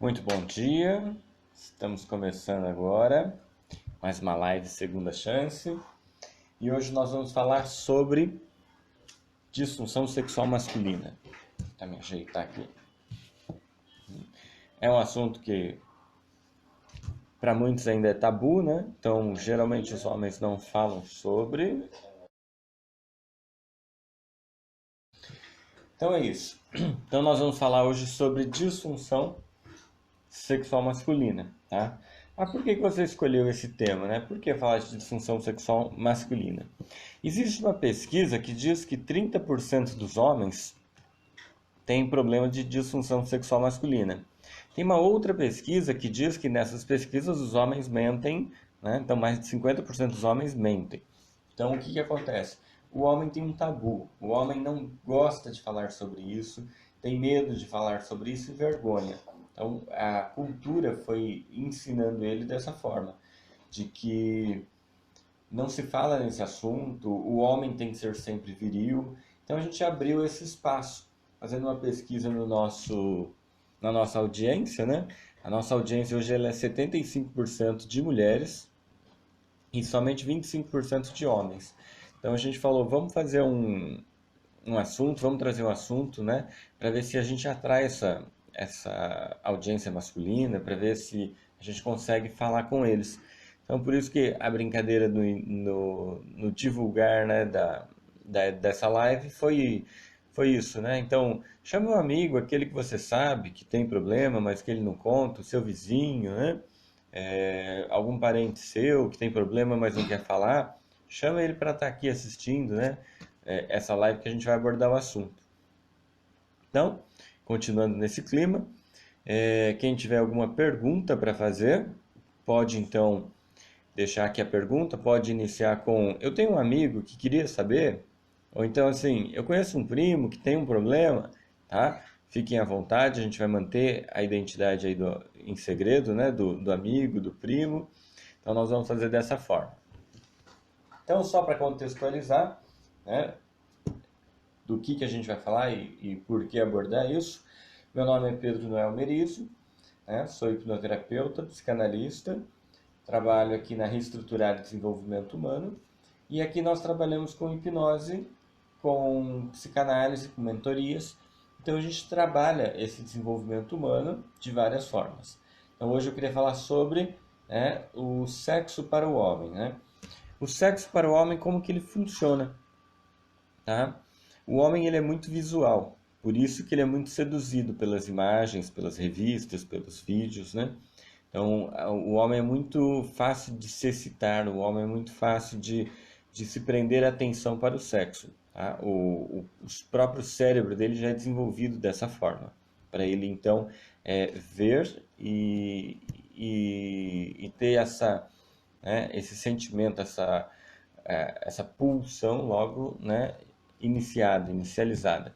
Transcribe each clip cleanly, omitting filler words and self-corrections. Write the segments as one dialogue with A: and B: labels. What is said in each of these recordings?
A: Muito bom dia, estamos começando agora mais uma live Segunda Chance e hoje nós vamos falar sobre disfunção sexual masculina. Vou me ajeitar aqui. É um assunto que para muitos ainda é tabu, né? Então geralmente os homens não falam sobre. Então é isso. Então nós vamos falar hoje sobre disfunção sexual masculina, tá? Por que você escolheu esse tema, né? Por que falar de disfunção sexual masculina? Existe uma pesquisa que diz que 30% dos homens têm problema de disfunção sexual masculina. Tem uma outra pesquisa que diz que nessas pesquisas os homens mentem, né? Então mais de 50% dos homens mentem. Então o que acontece? O homem tem um tabu, o homem não gosta de falar sobre isso, tem medo de falar sobre isso e vergonha. Então a cultura foi ensinando ele dessa forma, de que não se fala nesse assunto, o homem tem que ser sempre viril. Então a gente abriu esse espaço, fazendo uma pesquisa na nossa audiência, né? A nossa audiência hoje ela é 75% de mulheres e somente 25% de homens. Então a gente falou, vamos fazer um assunto, vamos trazer um assunto, né? Para ver se a gente atrai essa audiência masculina, para ver se a gente consegue falar com eles. Então, por isso que a brincadeira no divulgar, né, dessa live foi isso, né? Então, chame um amigo, aquele que você sabe que tem problema, mas que ele não conta, o seu vizinho, né? Algum parente seu que tem problema, mas não quer falar, chama ele para estar aqui assistindo, né? Essa live que a gente vai abordar o assunto. Então, continuando nesse clima, quem tiver alguma pergunta para fazer, pode então deixar aqui a pergunta, pode iniciar com eu tenho um amigo que queria saber, ou então assim, eu conheço um primo que tem um problema, tá? Fiquem à vontade, a gente vai manter a identidade aí em segredo, né? Do amigo, do primo. Então nós vamos fazer dessa forma. Então, só para contextualizar, né, do que a gente vai falar e por que abordar isso, meu nome é Pedro Noel Merizzo, né, sou hipnoterapeuta, psicanalista, trabalho aqui na Reestruturar Desenvolvimento Humano e aqui nós trabalhamos com hipnose, com psicanálise, com mentorias. Então a gente trabalha esse desenvolvimento humano de várias formas. Então hoje eu queria falar sobre, né, o sexo para o homem, né? O sexo para o homem, como que ele funciona, tá? O homem ele é muito visual, por isso que ele é muito seduzido pelas imagens, pelas revistas, pelos vídeos, né? Então, o homem é muito fácil de se excitar, o homem é muito fácil de se prender a atenção para o sexo, tá? O próprio cérebro dele já é desenvolvido dessa forma, para ele então ver e ter esse sentimento, essa pulsão logo, né, inicializada.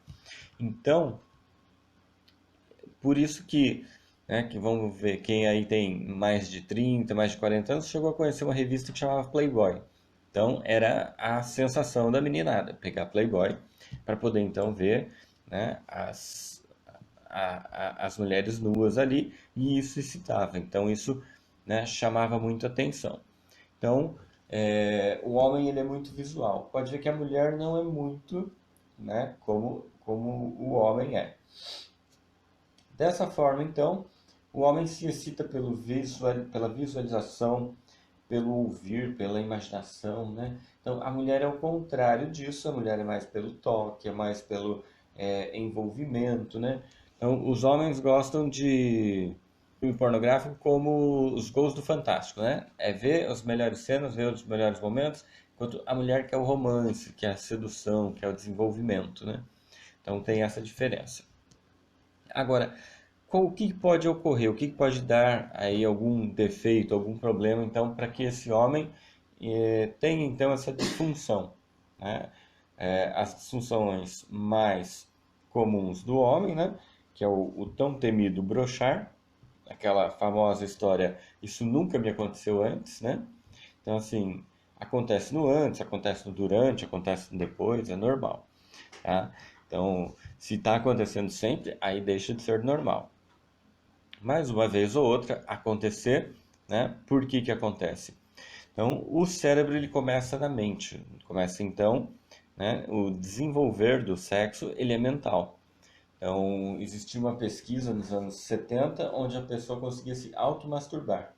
A: Então, por isso que vamos ver, quem aí tem mais de 30, mais de 40 anos, chegou a conhecer uma revista que chamava Playboy. Então, era a sensação da meninada, pegar Playboy para poder então ver, né, as mulheres nuas ali, e isso excitava. Então, isso, né, chamava muito atenção. Então, o homem ele é muito visual. Pode ver que a mulher não é muito, né, como o homem é. Dessa forma, então, o homem se excita pela visualização, pelo ouvir, pela imaginação, né? Então, a mulher é o contrário disso, a mulher é mais pelo toque, é mais pelo envolvimento, né? Então, os homens gostam de filme pornográfico como os gols do Fantástico, né? É ver as melhores cenas, ver os melhores momentos, enquanto a mulher quer o romance, quer a sedução, quer o desenvolvimento, né? Então, tem essa diferença. Agora, o que pode ocorrer? O que pode dar aí algum defeito, algum problema, então, para que esse homem tenha então essa disfunção, né? As disfunções mais comuns do homem, né? Que é o tão temido brochar, aquela famosa história, isso nunca me aconteceu antes, né? Então, assim, acontece no antes, acontece no durante, acontece no depois, é normal, tá? Então, se está acontecendo sempre, aí deixa de ser normal. mais uma vez ou outra acontecer, né? Por que que acontece? Então, o cérebro ele começa na mente, começa então, né? O desenvolver do sexo ele é mental. Então, existia uma pesquisa nos anos 70 onde a pessoa conseguia se automasturbar.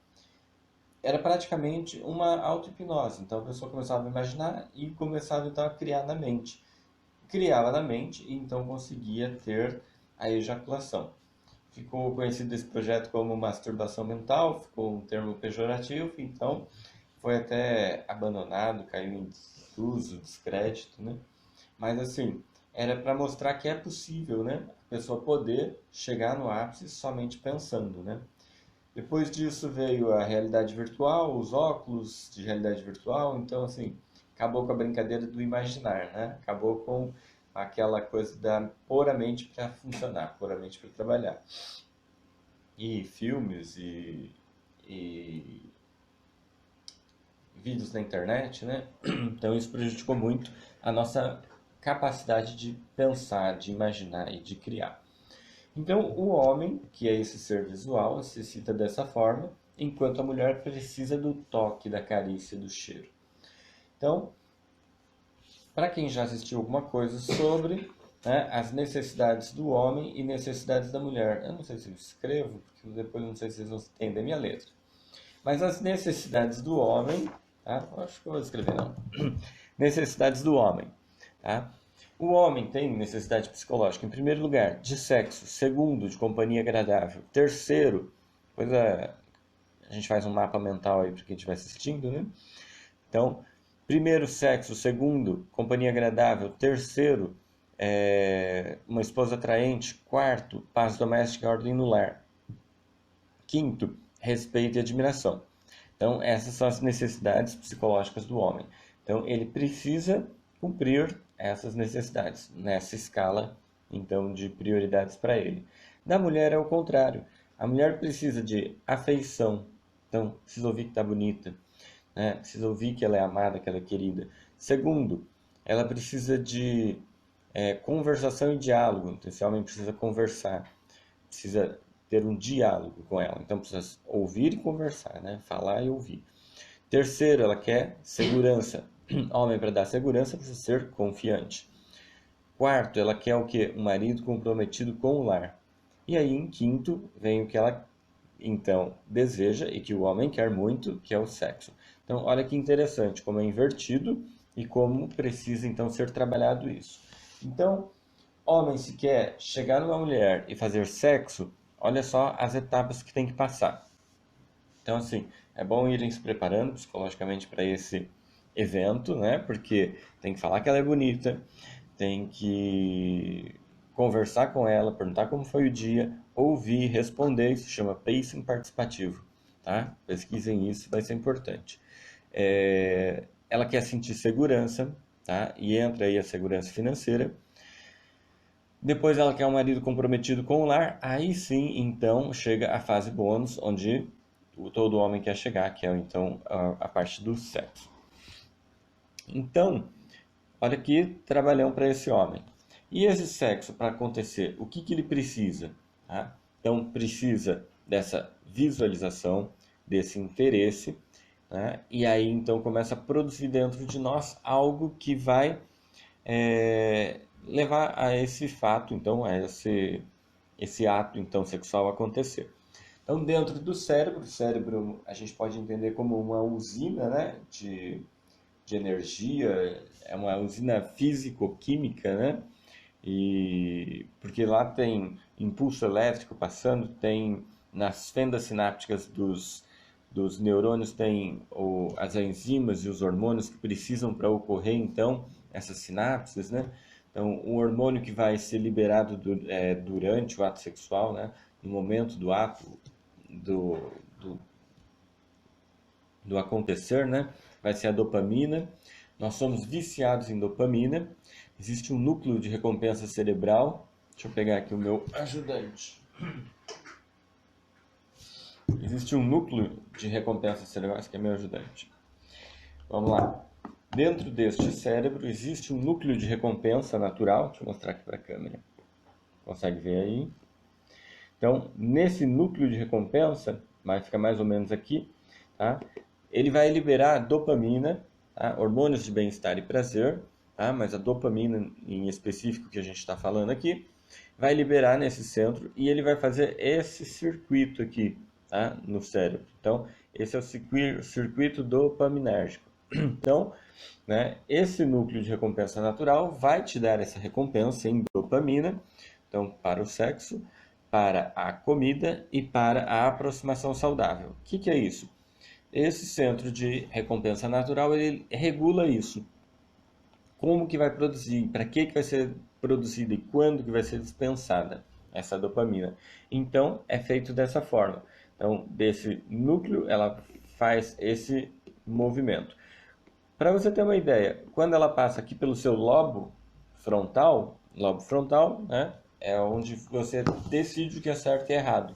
A: Era praticamente uma auto-hipnose. Então, a pessoa começava a imaginar e começava então a criar na mente. Criava na mente e então conseguia ter a ejaculação. Ficou conhecido esse projeto como masturbação mental, ficou um termo pejorativo, então foi até abandonado, caiu em desuso, descrédito, né? Mas assim, era para mostrar que é possível, né? A pessoa poder chegar no ápice somente pensando, né? Depois disso veio a realidade virtual, os óculos de realidade virtual, então assim, acabou com a brincadeira do imaginar, né? Acabou com aquela coisa da pôr a mente para funcionar, pôr a mente para trabalhar. E filmes e vídeos na internet, né? Então isso prejudicou muito a nossa capacidade de pensar, de imaginar e de criar. Então o homem, que é esse ser visual, necessita dessa forma, enquanto a mulher precisa do toque, da carícia, do cheiro. Então, para quem já assistiu alguma coisa sobre, né, as necessidades do homem e necessidades da mulher, eu não sei se eu escrevo, porque depois não sei se vocês vão entender a minha letra. Mas as necessidades do homem, tá? Acho que eu vou escrever não. Necessidades do homem, tá? O homem tem necessidade psicológica, em primeiro lugar, de sexo, segundo, de companhia agradável, terceiro, depois a gente faz um mapa mental aí para quem estiver assistindo, né? Então, primeiro, sexo, segundo, companhia agradável, terceiro, uma esposa atraente, quarto, paz doméstica e ordem no lar, quinto, respeito e admiração. Então, essas são as necessidades psicológicas do homem. Então, ele precisa cumprir essas necessidades nessa escala, então, de prioridades para ele. Da mulher é o contrário. A mulher precisa de afeição. Então, precisa ouvir que está bonita, né? Precisa ouvir que ela é amada, que ela é querida. Segundo, ela precisa de conversação e diálogo. Então, esse homem precisa conversar, precisa ter um diálogo com ela. Então precisa ouvir e conversar, né? Falar e ouvir. Terceiro, ela quer segurança. Homem, para dar segurança, precisa ser confiante. Quarto, ela quer o quê? Um marido comprometido com o lar. E aí, em quinto, vem o que ela então deseja e que o homem quer muito, que é o sexo. Então, olha que interessante, como é invertido e como precisa então ser trabalhado isso. Então, homem, se quer chegar numa mulher e fazer sexo, olha só as etapas que tem que passar. Então, assim, é bom irem se preparando psicologicamente para esse evento, né? Porque tem que falar que ela é bonita, tem que conversar com ela, perguntar como foi o dia, ouvir, responder, isso chama pacing participativo, tá? Pesquisem isso, vai ser importante. Ela quer sentir segurança, tá? E entra aí a segurança financeira. Depois ela quer um marido comprometido com o lar. Aí sim, então, chega a fase bônus, onde todo homem quer chegar, que é então a parte do sexo. Então, olha aqui, trabalhão para esse homem. E esse sexo, para acontecer, o que ele precisa? Tá? Então, precisa dessa visualização, desse interesse, né? E aí então começa a produzir dentro de nós algo que vai levar a esse fato, então, a esse ato então sexual acontecer. Então, dentro do cérebro, o cérebro a gente pode entender como uma usina, né, de energia, é uma usina físico-química, né? E porque lá tem impulso elétrico passando, tem nas fendas sinápticas dos neurônios tem as enzimas e os hormônios que precisam para ocorrer então essas sinapses, né? Então, um hormônio que vai ser liberado durante o ato sexual, né? No momento do ato, do, do, do acontecer, né? Vai ser a dopamina. Nós somos viciados em dopamina. Existe um núcleo de recompensa cerebral. Deixa eu pegar aqui o meu ajudante. Existe um núcleo de recompensa cerebral, esse aqui é meu ajudante. Vamos lá. Dentro deste cérebro existe um núcleo de recompensa natural. Deixa eu mostrar aqui para a câmera. Consegue ver aí? Então, nesse núcleo de recompensa, vai ficar mais ou menos aqui, tá? Ele vai liberar dopamina, tá? Hormônios de bem-estar e prazer, tá? Mas a dopamina em específico que a gente está falando aqui, vai liberar nesse centro e ele vai fazer esse circuito aqui, tá? No cérebro. Então, esse é o circuito dopaminérgico. Então, né, esse núcleo de recompensa natural vai te dar essa recompensa em dopamina, então, para o sexo, para a comida e para a aproximação saudável. O que é isso? Esse centro de recompensa natural, ele regula isso. Como que vai produzir, para que vai ser produzida e quando que vai ser dispensada essa dopamina. Então, é feito dessa forma. Então, desse núcleo, ela faz esse movimento. Para você ter uma ideia, quando ela passa aqui pelo seu lobo frontal, né, é onde você decide o que é certo e errado.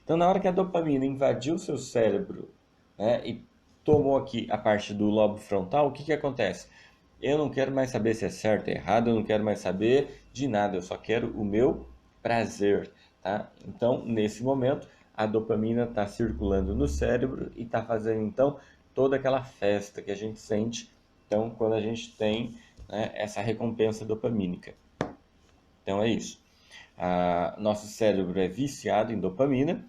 A: Então, na hora que a dopamina invadiu o seu cérebro, né, e tomou aqui a parte do lobo frontal, o que acontece? Eu não quero mais saber se é certo ou errado, eu não quero mais saber de nada, eu só quero o meu prazer, tá? Então, nesse momento, a dopamina está circulando no cérebro e está fazendo, então, toda aquela festa que a gente sente, então, quando a gente tem, né, essa recompensa dopamínica. Então, é isso. Nosso cérebro é viciado em dopamina,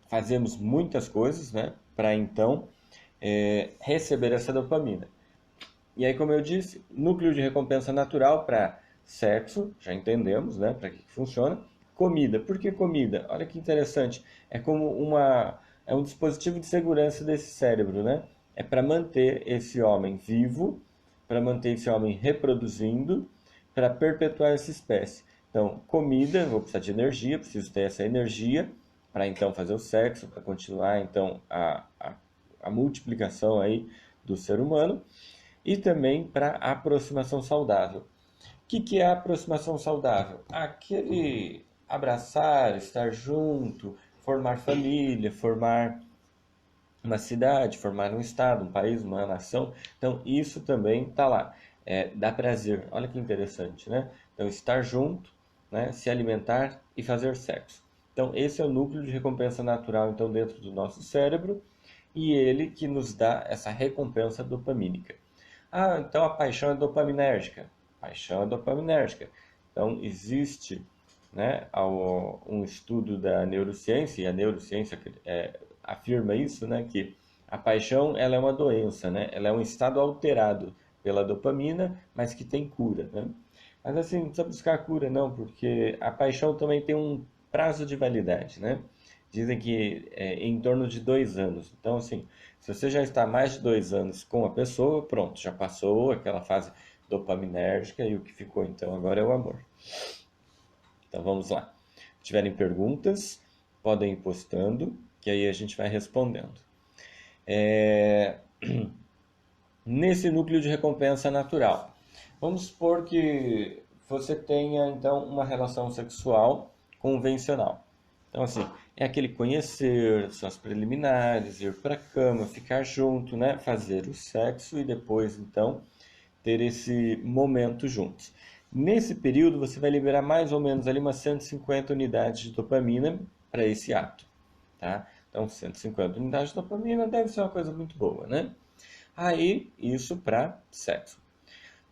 A: fazemos muitas coisas, né, para então receber essa dopamina. E aí, como eu disse, núcleo de recompensa natural para sexo, já entendemos, né, para que funciona. Comida, por que comida? Olha que interessante, é um dispositivo de segurança desse cérebro, né? É para manter esse homem vivo, para manter esse homem reproduzindo, para perpetuar essa espécie. Então, comida, vou precisar de energia, preciso ter essa energia para então fazer o sexo, para continuar então a multiplicação aí do ser humano e também para aproximação saudável. O que é a aproximação saudável? Aquele abraçar, estar junto, formar família, formar uma cidade, formar um estado, um país, uma nação. Então, isso também está lá. Dá prazer. Olha que interessante, né? Então, estar junto, né? Se alimentar e fazer sexo. Então, esse é o núcleo de recompensa natural, então, dentro do nosso cérebro, e ele que nos dá essa recompensa dopamínica. Ah, então a paixão é dopaminérgica. Paixão é dopaminérgica. Então, existe, né, um estudo da neurociência, e a neurociência afirma isso, né, que a paixão ela é uma doença, né, ela é um estado alterado pela dopamina, mas que tem cura, né? Mas assim, não precisa buscar cura não, porque a paixão também tem um prazo de validade, né? Dizem que é em torno de 2 anos. Então, assim, se você já está mais de 2 anos com a pessoa, pronto, já passou aquela fase dopaminérgica e o que ficou então agora é o amor. Então vamos lá. Se tiverem perguntas, podem ir postando, que aí a gente vai respondendo. Nesse núcleo de recompensa natural, vamos supor que você tenha então uma relação sexual convencional. Então, assim, é aquele conhecer, suas preliminares, ir para a cama, ficar junto, né? Fazer o sexo e depois, então, ter esse momento juntos. Nesse período, você vai liberar mais ou menos ali umas 150 unidades de dopamina para esse ato, tá? Então, 150 unidades de dopamina deve ser uma coisa muito boa, né? Aí, isso para sexo.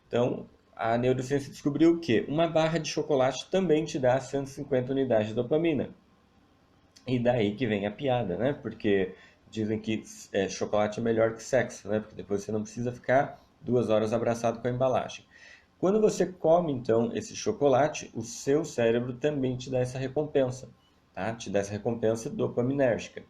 A: Então, a neurociência descobriu que uma barra de chocolate também te dá 150 unidades de dopamina. E daí que vem a piada, né? Porque dizem que chocolate é melhor que sexo, né? Porque depois você não precisa ficar 2 horas abraçado com a embalagem. Quando você come, então, esse chocolate, o seu cérebro também te dá essa recompensa, tá? Te dá essa recompensa dopaminérgica,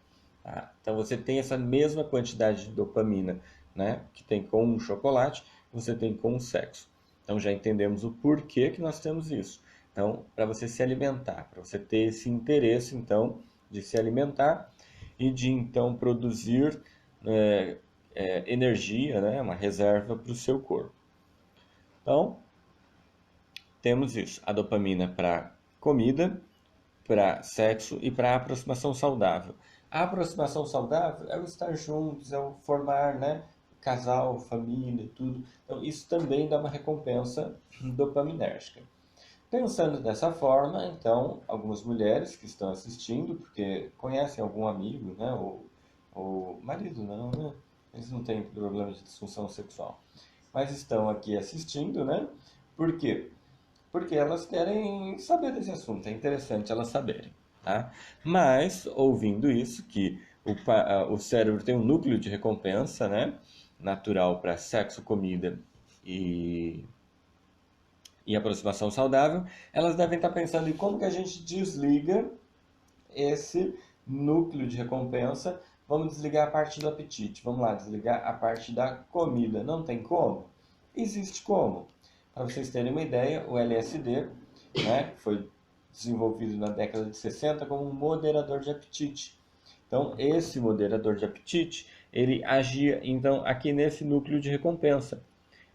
A: tá? Então, você tem essa mesma quantidade de dopamina, né? Que tem com o chocolate, você tem com o sexo. Então, já entendemos o porquê que nós temos isso. Então, para você se alimentar, para você ter esse interesse, então, de se alimentar e de então produzir energia, né, uma reserva para o seu corpo. Então, temos isso, a dopamina para comida, para sexo e para aproximação saudável. A aproximação saudável é o estar juntos, é o formar, né, casal, família, tudo. Então, isso também dá uma recompensa dopaminérgica. Pensando dessa forma, então, algumas mulheres que estão assistindo, porque conhecem algum amigo, né, ou marido não, né, eles não têm problema de disfunção sexual, mas estão aqui assistindo, né, por quê? Porque elas querem saber desse assunto, é interessante elas saberem, tá? Mas, ouvindo isso, que o cérebro tem um núcleo de recompensa, né, natural para sexo, comida e aproximação saudável, elas devem estar pensando em como que a gente desliga esse núcleo de recompensa. Vamos desligar a parte do apetite. Vamos lá, desligar a parte da comida. Não tem como? Existe como. Para vocês terem uma ideia, o LSD, né, foi desenvolvido na década de 60 como um moderador de apetite. Então, esse moderador de apetite, ele agia então aqui nesse núcleo de recompensa.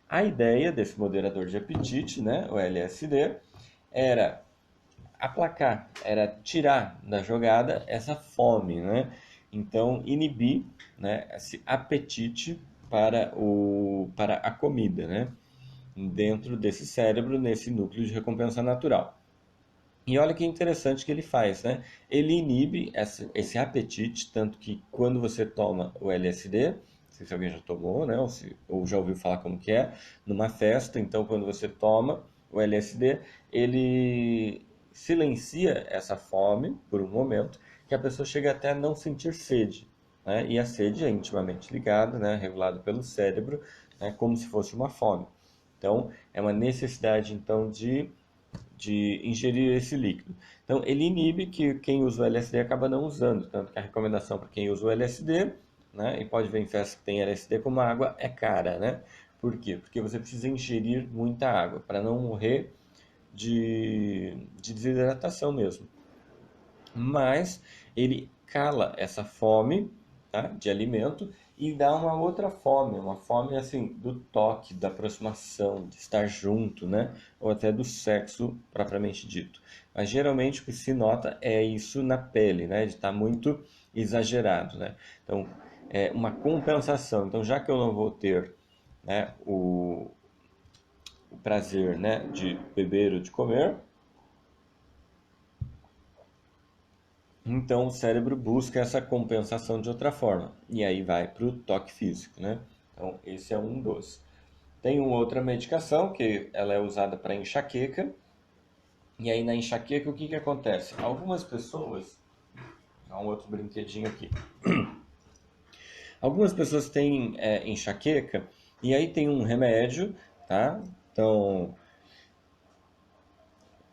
A: A ideia desse moderador de apetite, né, o LSD, era aplacar, era tirar da jogada essa fome, né? Então, inibir, né, esse apetite para a comida, né? Dentro desse cérebro, nesse núcleo de recompensa natural. E olha que interessante que ele faz, né? Ele inibe esse apetite, tanto que quando você toma o LSD, não sei se alguém já tomou, né? Ou já ouviu falar como que é, numa festa, então quando você toma o LSD, ele silencia essa fome por um momento, que a pessoa chega até a não sentir sede, né? E a sede é intimamente ligada, né? Regulado pelo cérebro, né? Como se fosse uma fome. Então, é uma necessidade então de ingerir esse líquido. Então, ele inibe que quem usa o LSD acaba não usando, tanto que a recomendação para quem usa o LSD, né, e pode ver em festa que tem LSD como água, é cara, né? Por quê? Porque você precisa ingerir muita água para não morrer de desidratação mesmo. Mas ele cala essa fome, tá, de alimento e dá uma fome assim do toque, da aproximação, de estar junto, né, ou até do sexo propriamente dito. Mas geralmente o que se nota é isso na pele, né, de estar muito exagerado, né. Então é uma compensação. Então já que eu não vou ter, né, o prazer, né, de beber ou de comer, então o cérebro busca essa compensação de outra forma. E aí vai para o toque físico, né? Então esse é um dos. Tem uma outra medicação que ela é usada para enxaqueca. E aí na enxaqueca o que que acontece? Algumas pessoas, há um outro brinquedinho aqui. Algumas pessoas têm enxaqueca e aí tem um remédio, tá? Então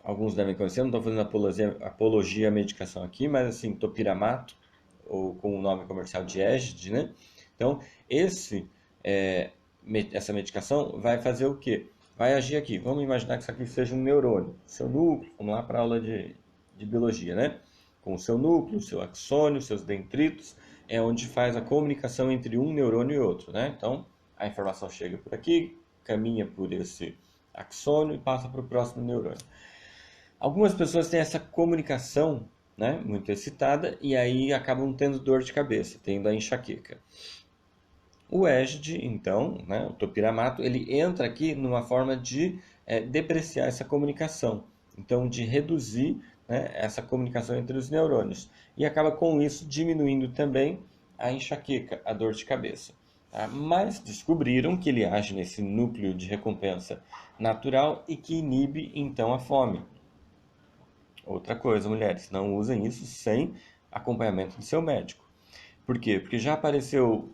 A: alguns devem conhecer, não estou fazendo apologia à medicação aqui, mas assim, topiramato, ou com o nome comercial de Egid, né? Então, é, essa medicação vai fazer o quê? Vai agir aqui. Vamos imaginar que isso aqui seja um neurônio. Seu núcleo, vamos lá para a aula de biologia, né? Com o seu núcleo, seu axônio, seus dendritos, é onde faz a comunicação entre um neurônio e outro, né? Então, a informação chega por aqui, caminha por esse axônio e passa para o próximo neurônio. Algumas pessoas têm essa comunicação, né, muito excitada e aí acabam tendo dor de cabeça, tendo a enxaqueca. O EGD, então, né, o topiramato, ele entra aqui numa forma de depreciar essa comunicação, então de reduzir, né, essa comunicação entre os neurônios e acaba com isso diminuindo também a enxaqueca, a dor de cabeça. Tá? Mas descobriram que ele age nesse núcleo de recompensa natural e que inibe então a fome. Outra coisa, mulheres, não usem isso sem acompanhamento do seu médico. Por quê? Porque já apareceu,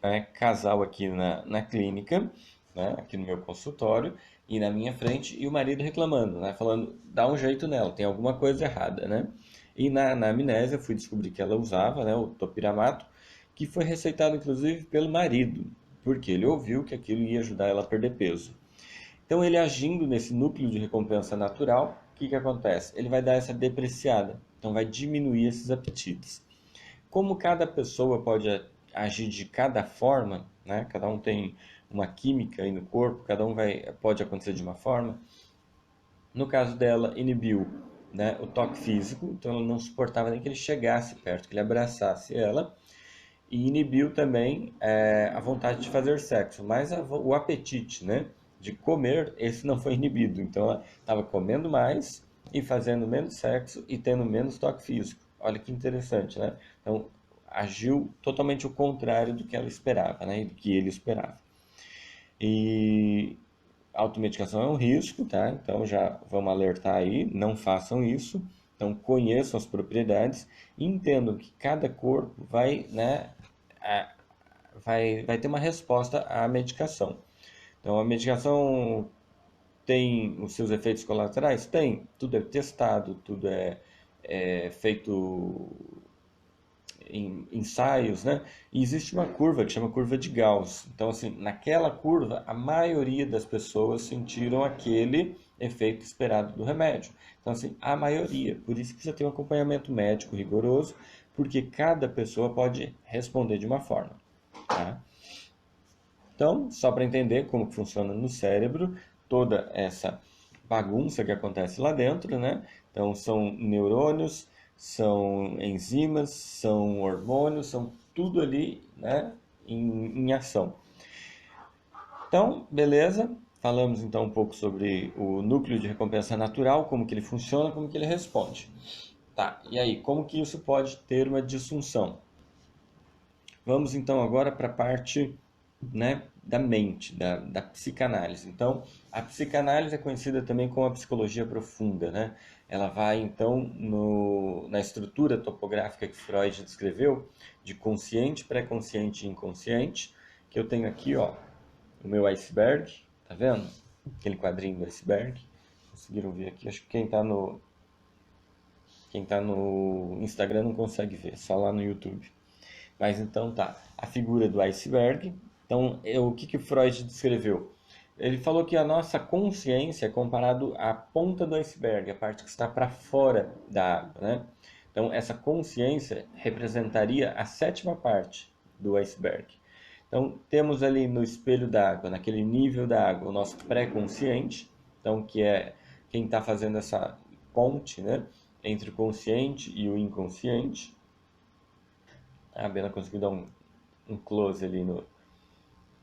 A: né, casal aqui na clínica, né, aqui no meu consultório, e na minha frente, e o marido reclamando, né, falando, dá um jeito nela, tem alguma coisa errada, né? E na amnésia eu fui descobrir que ela usava, né, o topiramato, que foi receitado inclusive pelo marido, porque ele ouviu que aquilo ia ajudar ela a perder peso. Então, ele agindo nesse núcleo de recompensa natural, o que que acontece? Ele vai dar essa depreciada, então vai diminuir esses apetites. Como cada pessoa pode agir de cada forma, né? Cada um tem uma química aí no corpo, cada um pode acontecer de uma forma. No caso dela, inibiu, né, o toque físico, então ela não suportava nem que ele chegasse perto, que ele abraçasse ela, e inibiu também a vontade de fazer sexo, mas o apetite, né? de comer, esse não foi inibido. Então ela estava comendo mais e fazendo menos sexo e tendo menos toque físico. Olha que interessante, né? Então agiu totalmente o contrário do que ela esperava, né? E do que ele esperava. E a automedicação é um risco, tá? Então já vamos alertar aí, não façam isso. Então conheçam as propriedades e entendam que cada corpo vai, né, vai ter uma resposta à medicação. Então a medicação tem os seus efeitos colaterais? Tem. Tudo é testado, tudo é feito em ensaios, né? E existe uma curva que chama curva de Gauss. Então, assim, naquela curva, a maioria das pessoas sentiram aquele efeito esperado do remédio. Então, assim, a maioria. Por isso precisa ter um acompanhamento médico rigoroso, porque cada pessoa pode responder de uma forma, tá? Então, só para entender como que funciona no cérebro, toda essa bagunça que acontece lá dentro, né? Então, são neurônios, são enzimas, são hormônios, são tudo ali, né, em ação. Então, beleza? Falamos então um pouco sobre o núcleo de recompensa natural, como que ele funciona, como que ele responde. Tá, e aí, como que isso pode ter uma disfunção? Vamos então agora para a parte, né, da mente, da psicanálise. Então, a psicanálise é conhecida também como a psicologia profunda, né? Ela vai então na estrutura topográfica que Freud descreveu, de consciente, pré-consciente e inconsciente, que eu tenho aqui, ó, o meu iceberg, tá vendo? Aquele quadrinho do iceberg. Conseguiram ver aqui? Acho que quem tá no Instagram não consegue ver, só lá no YouTube. Mas então tá, a figura do iceberg. Então, o que Freud descreveu? Ele falou que a nossa consciência é comparado à ponta do iceberg, a parte que está para fora da água, né? Então, essa consciência representaria a sétima parte do iceberg. Então, temos ali no espelho da água, naquele nível da água, o nosso pré-consciente, então, que é quem está fazendo essa ponte, né, entre o consciente e o inconsciente. A Bela conseguiu dar um close ali no,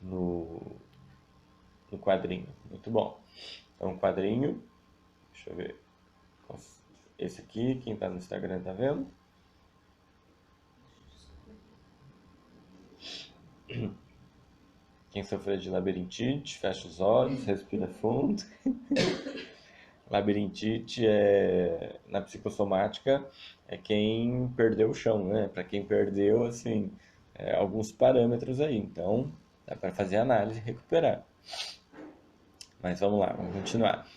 A: no quadrinho. Muito bom. Então, quadrinho. Deixa eu ver. Esse aqui, quem está no Instagram tá vendo? Quem sofreu de labirintite, fecha os olhos, respira fundo. Labirintite na psicossomática é quem perdeu o chão, né? Para quem perdeu, assim, alguns parâmetros aí. Então, dá para fazer análise e recuperar. Mas vamos lá, vamos continuar.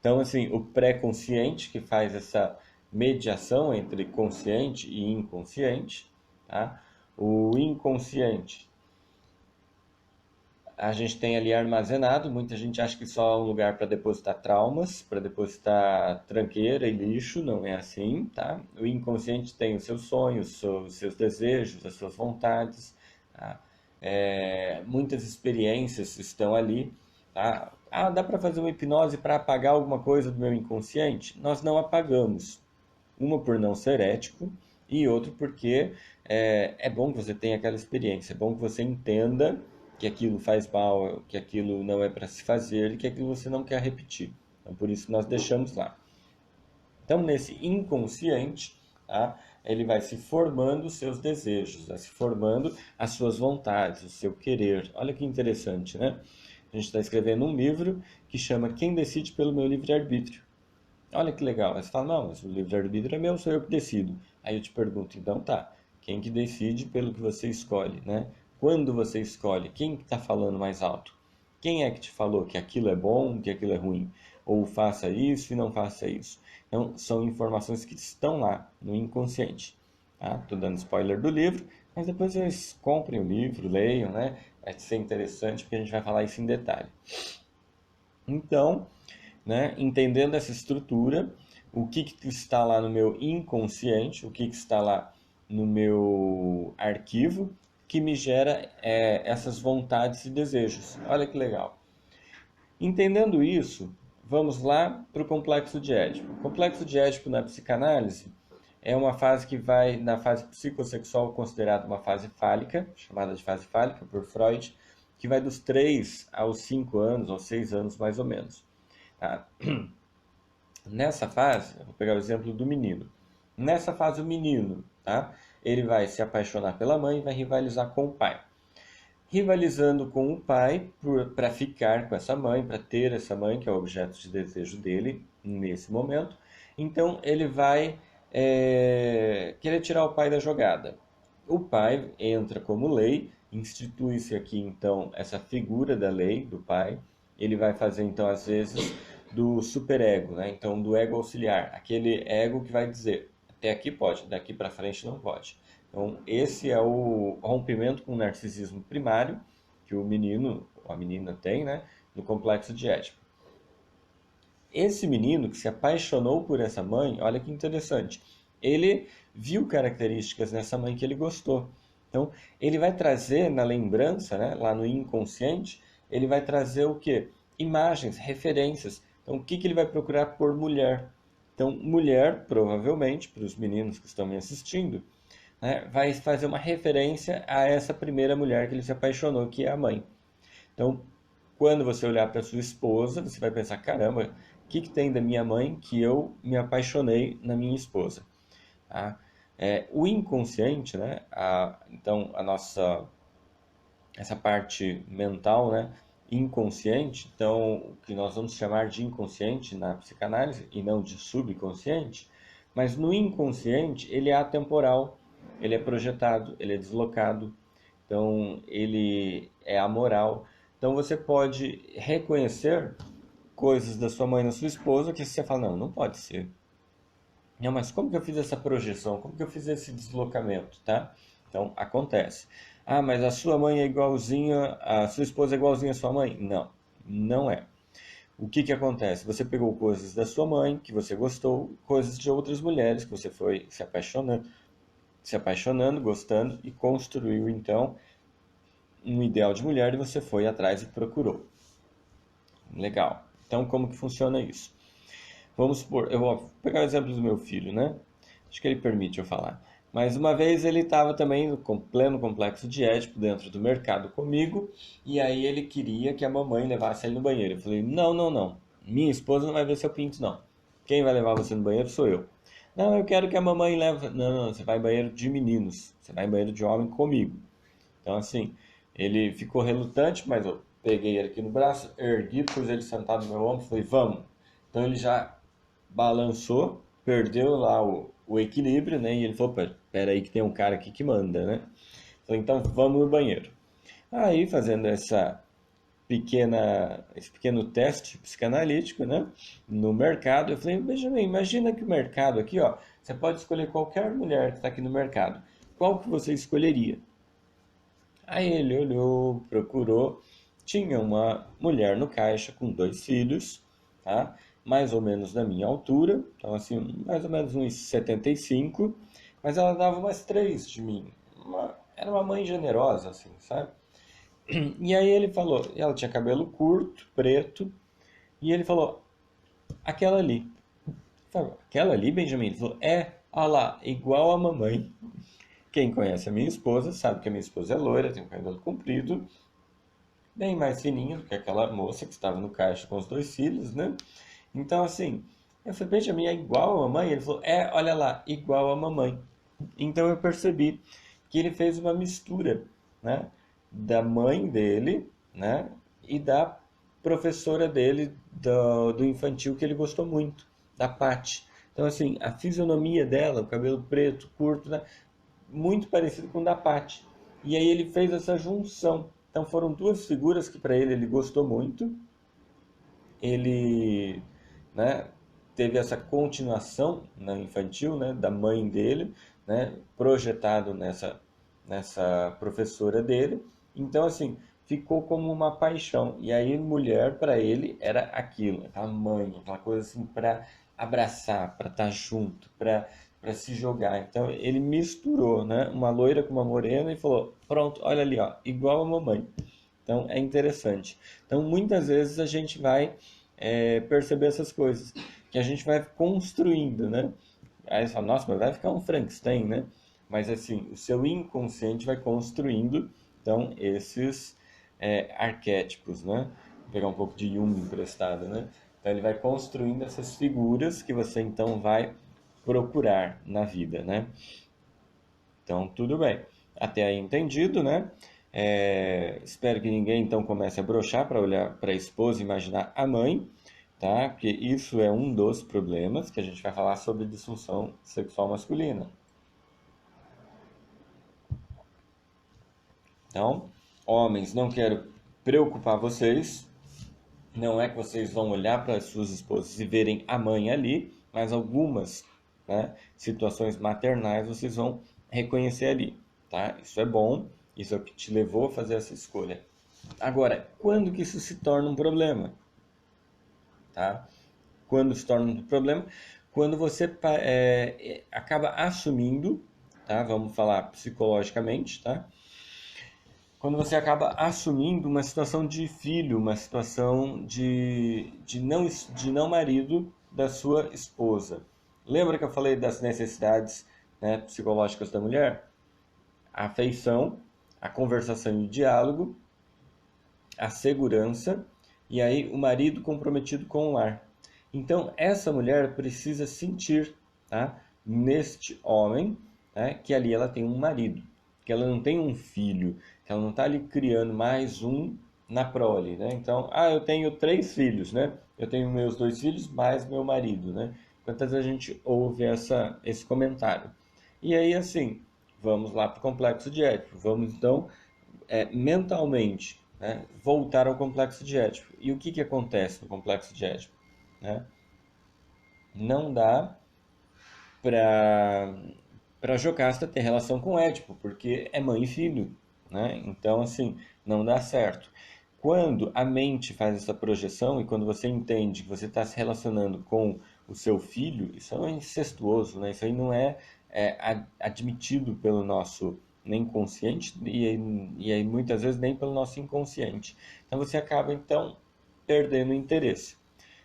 A: Então, assim, o pré-consciente que faz essa mediação entre consciente e inconsciente, tá? O inconsciente, a gente tem ali armazenado, muita gente acha que só é um lugar para depositar traumas, para depositar tranqueira e lixo, não é assim, tá? O inconsciente tem os seus sonhos, os seus desejos, as suas vontades, tá? Muitas experiências estão ali, tá? Ah, dá para fazer uma hipnose para apagar alguma coisa do meu inconsciente? Nós não apagamos. Uma por não ser ético e outro porque é bom que você tenha aquela experiência, é bom que você entenda que aquilo faz mal, que aquilo não é para se fazer e que aquilo você não quer repetir. Então, por isso nós deixamos lá. Então, nesse inconsciente, tá, ele vai se formando os seus desejos, vai se formando as suas vontades, o seu querer. Olha que interessante, né? A gente está escrevendo um livro que chama Quem Decide pelo Meu Livre-Arbítrio. Olha que legal. Aí você fala, não, mas o livre-arbítrio é meu, sou eu que decido. Aí eu te pergunto, então tá, quem que decide pelo que você escolhe, né? Quando você escolhe, quem que está falando mais alto? Quem é que te falou que aquilo é bom, que aquilo é ruim? Ou faça isso e não faça isso? Então, são informações que estão lá no inconsciente. Tá? Tô dando spoiler do livro, mas depois vocês comprem o livro, leiam, né? Vai ser interessante porque a gente vai falar isso em detalhe. Então, né, entendendo essa estrutura, o que está lá no meu inconsciente, o que está lá no meu arquivo, que me gera essas vontades e desejos. Olha que legal. Entendendo isso, vamos lá para o complexo de Édipo. O complexo de Édipo na psicanálise é uma fase que vai, na fase psicossexual, considerada uma fase fálica, chamada de fase fálica por Freud, que vai dos 3 aos 5 anos, aos 6 anos mais ou menos. Tá? Nessa fase, eu vou pegar o exemplo do menino. Nessa fase, o menino, tá? Ele vai se apaixonar pela mãe e vai rivalizar com o pai. Rivalizando com o pai para ficar com essa mãe, para ter essa mãe, que é o objeto de desejo dele nesse momento. Então, ele vai querer tirar o pai da jogada. O pai entra como lei, institui-se aqui então essa figura da lei do pai. Ele vai fazer então às vezes do superego, né? Então do ego auxiliar, aquele ego que vai dizer até aqui pode, daqui para frente não pode. Então esse é o rompimento com o narcisismo primário que o menino ou a menina tem, né? No complexo de Édipo. Esse menino que se apaixonou por essa mãe, olha que interessante, ele viu características nessa mãe que ele gostou. Então, ele vai trazer na lembrança, né, lá no inconsciente, ele vai trazer o quê? Imagens, referências. Então, o que ele vai procurar por mulher? Então, mulher, provavelmente, para os meninos que estão me assistindo, né, vai fazer uma referência a essa primeira mulher que ele se apaixonou, que é a mãe. Então, quando você olhar para sua esposa, você vai pensar, caramba, o que tem da minha mãe que eu me apaixonei na minha esposa? Tá? O inconsciente, né? Então, essa parte mental, né? Inconsciente, então, o que nós vamos chamar de inconsciente na psicanálise e não de subconsciente, mas no inconsciente ele é atemporal, ele é projetado, ele é deslocado, então ele é amoral. Então você pode reconhecer coisas da sua mãe na sua esposa que você fala, não, não pode ser. Não, mas como que eu fiz essa projeção? Como que eu fiz esse deslocamento, tá? Então, acontece. Ah, mas a sua mãe é igualzinha, a sua esposa é igualzinha à sua mãe? Não, não é. O que que acontece? Você pegou coisas da sua mãe que você gostou, coisas de outras mulheres que você foi se apaixonando, gostando e construiu então um ideal de mulher e você foi atrás e procurou. Legal. Então, como que funciona isso? Vamos supor, eu vou pegar o exemplo do meu filho, né? Acho que ele permite eu falar. Mas uma vez ele estava também no pleno complexo de Édipo, dentro do mercado comigo, e aí ele queria que a mamãe levasse ele no banheiro. Eu falei, não, não, não. Minha esposa não vai ver seu pinto, não. Quem vai levar você no banheiro sou eu. Não, eu quero que a mamãe leve. Não, não, você vai em banheiro de meninos. Você vai em banheiro de homem comigo. Então, assim, ele ficou relutante, mas eu peguei ele aqui no braço, ergui, pus ele sentado no meu ombro, falei, vamos. Então ele já balançou, perdeu lá o equilíbrio, né? E ele falou, pera aí que tem um cara aqui que manda, né? Falei, então vamos no banheiro. Aí, fazendo esse pequeno teste psicanalítico, né? No mercado, eu falei, Benjamin, imagina que o mercado aqui, ó, você pode escolher qualquer mulher que está aqui no mercado. Qual que você escolheria? Aí ele olhou, procurou, tinha uma mulher no caixa com 2 filhos, tá? Mais ou menos da minha altura, então assim, mais ou menos uns 75, mas ela dava umas 3 de mim. Era uma mãe generosa, assim, sabe? E aí ele falou, ela tinha cabelo curto, preto, e ele falou, aquela ali. Falei, aquela ali, Benjamin? Ele falou, olha lá, igual a mamãe. Quem conhece a minha esposa sabe que a minha esposa é loira, tem um cabelo comprido, bem mais fininho do que aquela moça que estava no caixa com os 2 filhos, né? Então, assim, eu falei, Benjamin, é igual a mamãe? Ele falou, olha lá, igual a mamãe. Então eu percebi que ele fez uma mistura, né? Da mãe dele, né? E da professora dele do infantil que ele gostou muito, da Paty. Então, assim, a fisionomia dela, o cabelo preto, curto, né? Muito parecido com o da Paty. E aí ele fez essa junção. Então foram 2 figuras que para ele gostou muito. Ele, né, teve essa continuação na infantil, né, da mãe dele, né, projetado nessa professora dele. Então assim, ficou como uma paixão. E aí mulher para ele era aquilo, aquela mãe, aquela coisa assim para abraçar, para estar junto, para se jogar. Então ele misturou, né, uma loira com uma morena e falou: "Pronto, olha ali, ó, igual a mamãe". Então é interessante. Então muitas vezes a gente vai perceber essas coisas que a gente vai construindo, né? Aí você fala, nossa, mas vai ficar um Frankenstein, né? Mas assim, o seu inconsciente vai construindo, então, esses arquétipos, né? Vou pegar um pouco de Jung emprestado, né? Então ele vai construindo essas figuras que você então vai procurar na vida, né? Então tudo bem. Até aí entendido, né? Espero que ninguém então comece a broxar para olhar para a esposa e imaginar a mãe, tá? Porque isso é um dos problemas que a gente vai falar sobre disfunção sexual masculina. Então, homens, não quero preocupar vocês. Não é que vocês vão olhar para as suas esposas e verem a mãe ali, mas algumas, né, situações maternais vocês vão reconhecer ali, tá? Isso é bom, isso é o que te levou a fazer essa escolha. Agora, quando que isso se torna um problema, tá? Quando se torna um problema? Quando você acaba assumindo, tá? Vamos falar psicologicamente, tá? Quando você acaba assumindo uma situação de filho, uma situação de não marido da sua esposa. Lembra que eu falei das necessidades, né, psicológicas da mulher? A afeição, a conversação e o diálogo, a segurança e aí o marido comprometido com o lar. Então, essa mulher precisa sentir, tá, neste homem, né, que ali ela tem um marido, que ela não tem um filho, que ela não está ali criando mais um na prole, né? Então, eu tenho 3 filhos, né? Eu tenho meus 2 filhos mais meu marido, né? Quantas vezes a gente ouve esse comentário? E aí, assim, vamos lá para o complexo de Édipo. Vamos, então, mentalmente, né, voltar ao complexo de Édipo. E o que acontece no complexo de Édipo? Né? Não dá para Jocasta ter relação com Édipo, porque é mãe e filho. Né? Então, assim, não dá certo. Quando a mente faz essa projeção e quando você entende que você está se relacionando com o seu filho, isso é incestuoso, né? Isso aí não admitido pelo nosso nem consciente e aí muitas vezes nem pelo nosso inconsciente. Então você acaba então perdendo o interesse.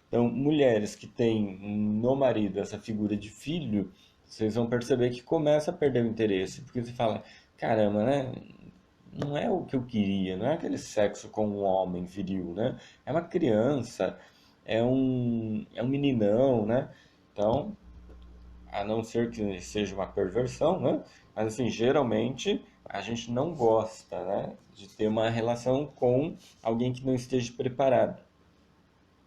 A: Então, mulheres que têm no marido essa figura de filho, vocês vão perceber que começa a perder o interesse, porque você fala, caramba, né? Não é o que eu queria, não é aquele sexo com um homem viril, né? É uma criança, é um meninão, né? Então, a não ser que seja uma perversão, né? Mas assim, geralmente a gente não gosta, né, de ter uma relação com alguém que não esteja preparado.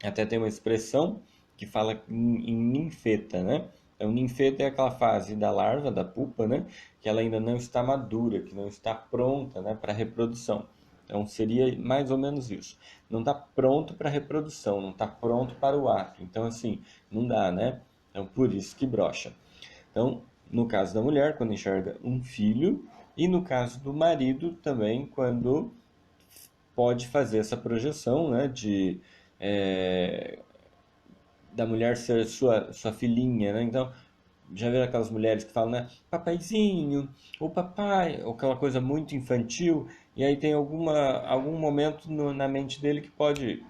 A: Até tem uma expressão que fala em ninfeta, né? Então, ninfeta é aquela fase da larva, da pupa, né? Que ela ainda não está madura, que não está pronta, né, para reprodução. Então, seria mais ou menos isso. Não está pronto para reprodução, não está pronto para o ato. Então, assim, não dá, né? Então, por isso que brocha. Então, no caso da mulher, quando enxerga um filho, e no caso do marido também, quando pode fazer essa projeção, né, é, da mulher ser sua filhinha, né? Então, já viram aquelas mulheres que falam, né, papaizinho, ou papai, ou aquela coisa muito infantil, e aí tem algum momento na mente dele que pode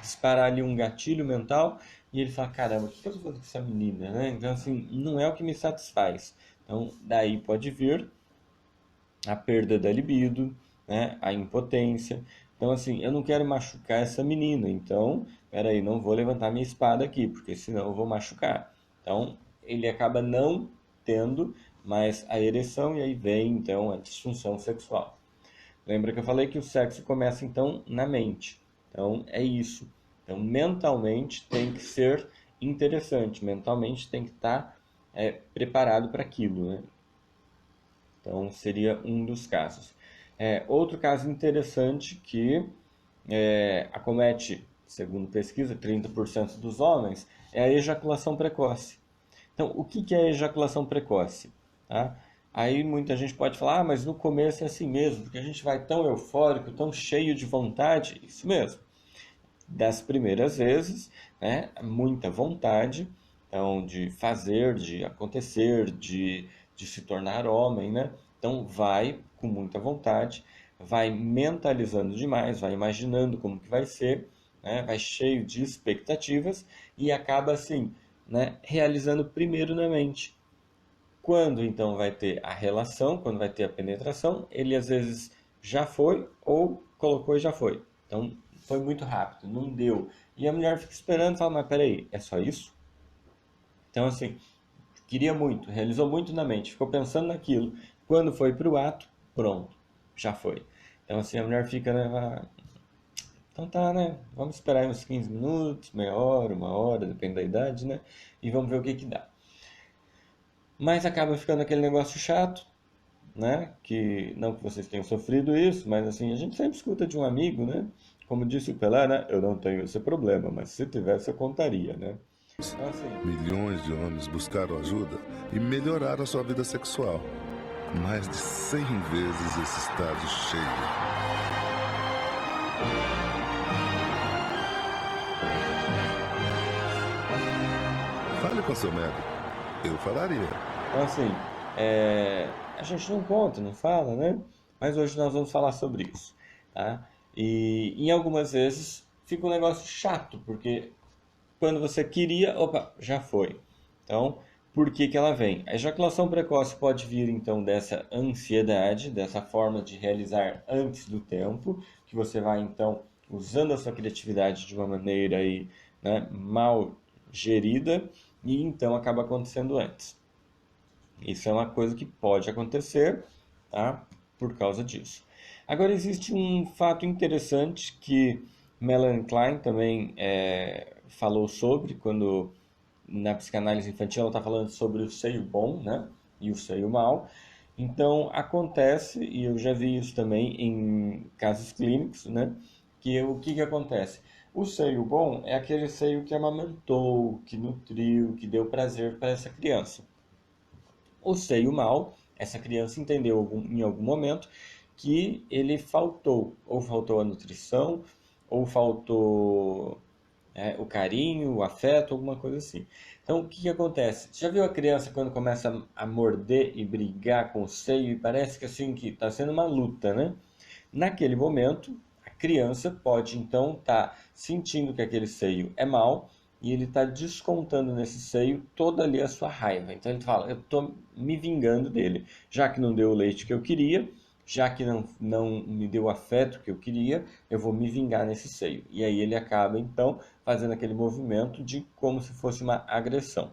A: disparar ali um gatilho mental, e ele fala, caramba, o que eu tô fazendo com essa menina, né? Então, assim, não é o que me satisfaz. Então, daí pode vir a perda da libido, né, a impotência. Então, assim, eu não quero machucar essa menina, então, peraí, não vou levantar minha espada aqui, porque senão eu vou machucar. Então, ele acaba não tendo mais a ereção e aí vem, então, a disfunção sexual. Lembra que eu falei que o sexo começa, então, na mente. Então, é isso. Então, mentalmente tem que ser interessante, mentalmente tem que estar preparado para aquilo, né? Então, seria um dos casos. Outro caso interessante que acomete, segundo pesquisa, 30% dos homens, é a ejaculação precoce. Então, o que é a ejaculação precoce? Tá? Aí muita gente pode falar, mas no começo é assim mesmo, porque a gente vai tão eufórico, tão cheio de vontade. Isso mesmo. Das primeiras vezes, né, muita vontade, então, de fazer, de acontecer, de se tornar homem, né? Então, vai com muita vontade, vai mentalizando demais, vai imaginando como que vai ser, né? Vai cheio de expectativas e acaba assim, né, realizando primeiro na mente. Quando então vai ter a relação, quando vai ter a penetração, ele às vezes já foi, ou colocou e já foi. Então, foi muito rápido, não deu. E a mulher fica esperando e fala, mas peraí, é só isso? Então, assim, queria muito, realizou muito na mente, ficou pensando naquilo. Quando foi pro ato, pronto, já foi. Então, assim, a mulher fica, né? Então tá, né? Vamos esperar aí uns 15 minutos, meia hora, uma hora, depende da idade, né? E vamos ver o que que dá. Mas acaba ficando aquele negócio chato, né? Que não que vocês tenham sofrido isso, mas assim, a gente sempre escuta de um amigo, né? Como disse o Pelé, né? Eu não tenho esse problema, mas se tivesse eu contaria, né? Então assim,
B: Milhões de homens buscaram ajuda e melhoraram a sua vida sexual. Mais de 100 vezes esse estádio cheio. Fale com seu médico. Eu falaria.
A: então, assim, a gente não conta, não fala, né? Mas hoje nós vamos falar sobre isso, tá? E em algumas vezes fica um negócio chato, porque quando você queria, opa, já foi. Então, por que que ela vem? A ejaculação precoce pode vir então dessa ansiedade, dessa forma de realizar antes do tempo, que você vai então usando a sua criatividade de uma maneira aí, né, mal gerida e então acaba acontecendo antes. Isso é uma coisa que pode acontecer, tá? Por causa disso. Agora existe um fato interessante que Melanie Klein também falou sobre quando na psicanálise infantil ela está falando sobre o seio bom, né? E o seio mau. Então acontece, e eu já vi isso também em casos clínicos, né? Que o que que acontece? O seio bom é aquele seio que amamentou, que nutriu, que deu prazer para essa criança. O seio mal, essa criança entendeu em algum momento que ele faltou, ou faltou a nutrição, ou faltou o carinho, o afeto, alguma coisa assim. Então, o que que acontece? Já viu a criança quando começa a morder e brigar com o seio e parece que assim que está sendo uma luta, né? Naquele momento, a criança pode então estar sentindo que aquele seio é mau e ele está descontando nesse seio toda ali a sua raiva. Então ele fala: eu estou me vingando dele, já que não deu o leite que eu queria, já que não me deu o afeto que eu queria, eu vou me vingar nesse seio. E aí ele acaba então fazendo aquele movimento de como se fosse uma agressão.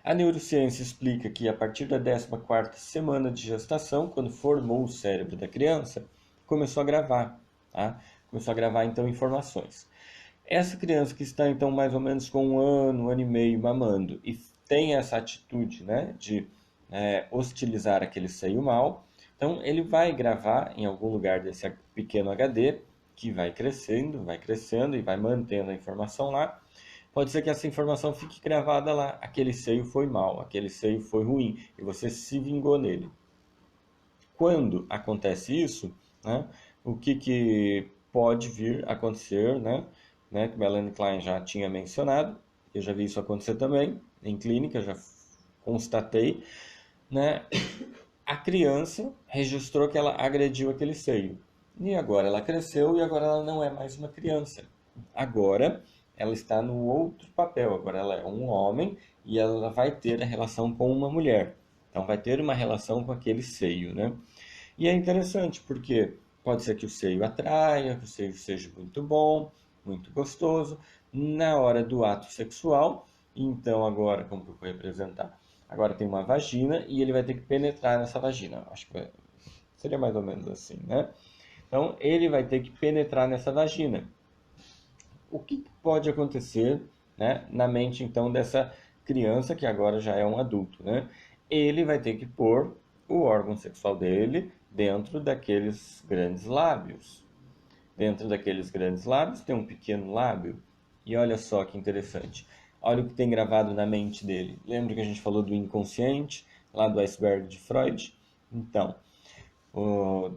A: A neurociência explica que a partir da 14ª semana de gestação, quando formou o cérebro da criança, começou a gravar, tá? Começou a gravar então informações. Essa criança que está então mais ou menos com um ano e meio mamando e tem essa atitude, né, de hostilizar aquele seio mal, então ele vai gravar em algum lugar desse pequeno HD que vai crescendo e vai mantendo a informação lá. Pode ser que essa informação fique gravada lá. Aquele seio foi mal, aquele seio foi ruim e você se vingou nele. Quando acontece isso, né, o que, que pode vir a acontecer, né, que Melanie Klein já tinha mencionado, eu já vi isso acontecer também em clínica, já constatei, né, a criança registrou que ela agrediu aquele seio. E agora ela cresceu e agora ela não é mais uma criança. Agora ela está no outro papel. Agora ela é um homem e ela vai ter a relação com uma mulher. Então vai ter uma relação com aquele seio, né? E é interessante porque pode ser que o seio atraia, que o seio seja muito bom, muito gostoso na hora do ato sexual. Então agora, como que eu vou representar? Agora tem uma vagina e ele vai ter que penetrar nessa vagina. Acho que seria mais ou menos assim, né? Então ele vai ter que penetrar nessa vagina. O que pode acontecer, né, na mente então dessa criança que agora já é um adulto, né? Ele vai ter que pôr o órgão sexual dele dentro daqueles grandes lábios. Dentro daqueles grandes lábios tem um pequeno lábio. E olha só que interessante. Olha o que tem gravado na mente dele. Lembra que a gente falou do inconsciente, lá do iceberg de Freud? Então,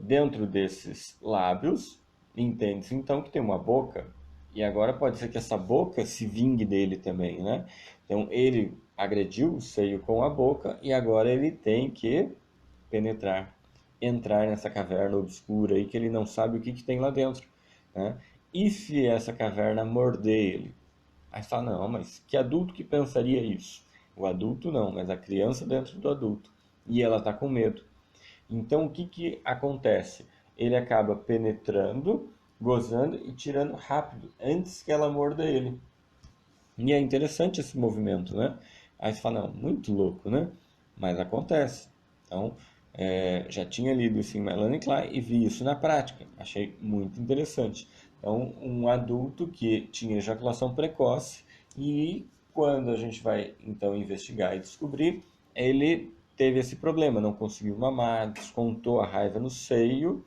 A: dentro desses lábios, entende-se então que tem uma boca, e agora pode ser que essa boca se vingue dele também, né? Então ele agrediu o seio com a boca e agora ele tem que penetrar, entrar nessa caverna obscura aí que ele não sabe o que, que tem lá dentro, né? E se essa caverna morder ele? Aí você fala, não, mas que adulto que pensaria isso? O adulto não, mas a criança dentro do adulto. E ela está com medo. Então, o que que acontece? Ele acaba penetrando, gozando e tirando rápido, antes que ela morda ele. E é interessante esse movimento, né? Aí você fala, não, muito louco, né? Mas acontece. Então, já tinha lido isso em Melanie Klein e vi isso na prática. Achei muito interessante. Então, um adulto que tinha ejaculação precoce e quando a gente vai, então, investigar e descobrir, ele teve esse problema, não conseguiu mamar, descontou a raiva no seio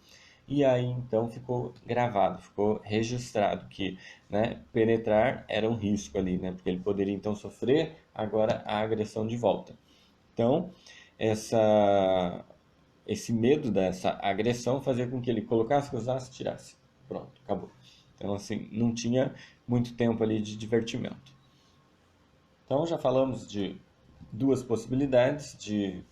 A: e aí então ficou gravado, ficou registrado que, né, penetrar era um risco ali, né, porque ele poderia então sofrer agora a agressão de volta. Então, essa, esse medo dessa agressão fazia com que ele colocasse, usasse, tirasse. Pronto, acabou. Então, assim, não tinha muito tempo ali de divertimento. Então, já falamos de duas possibilidades de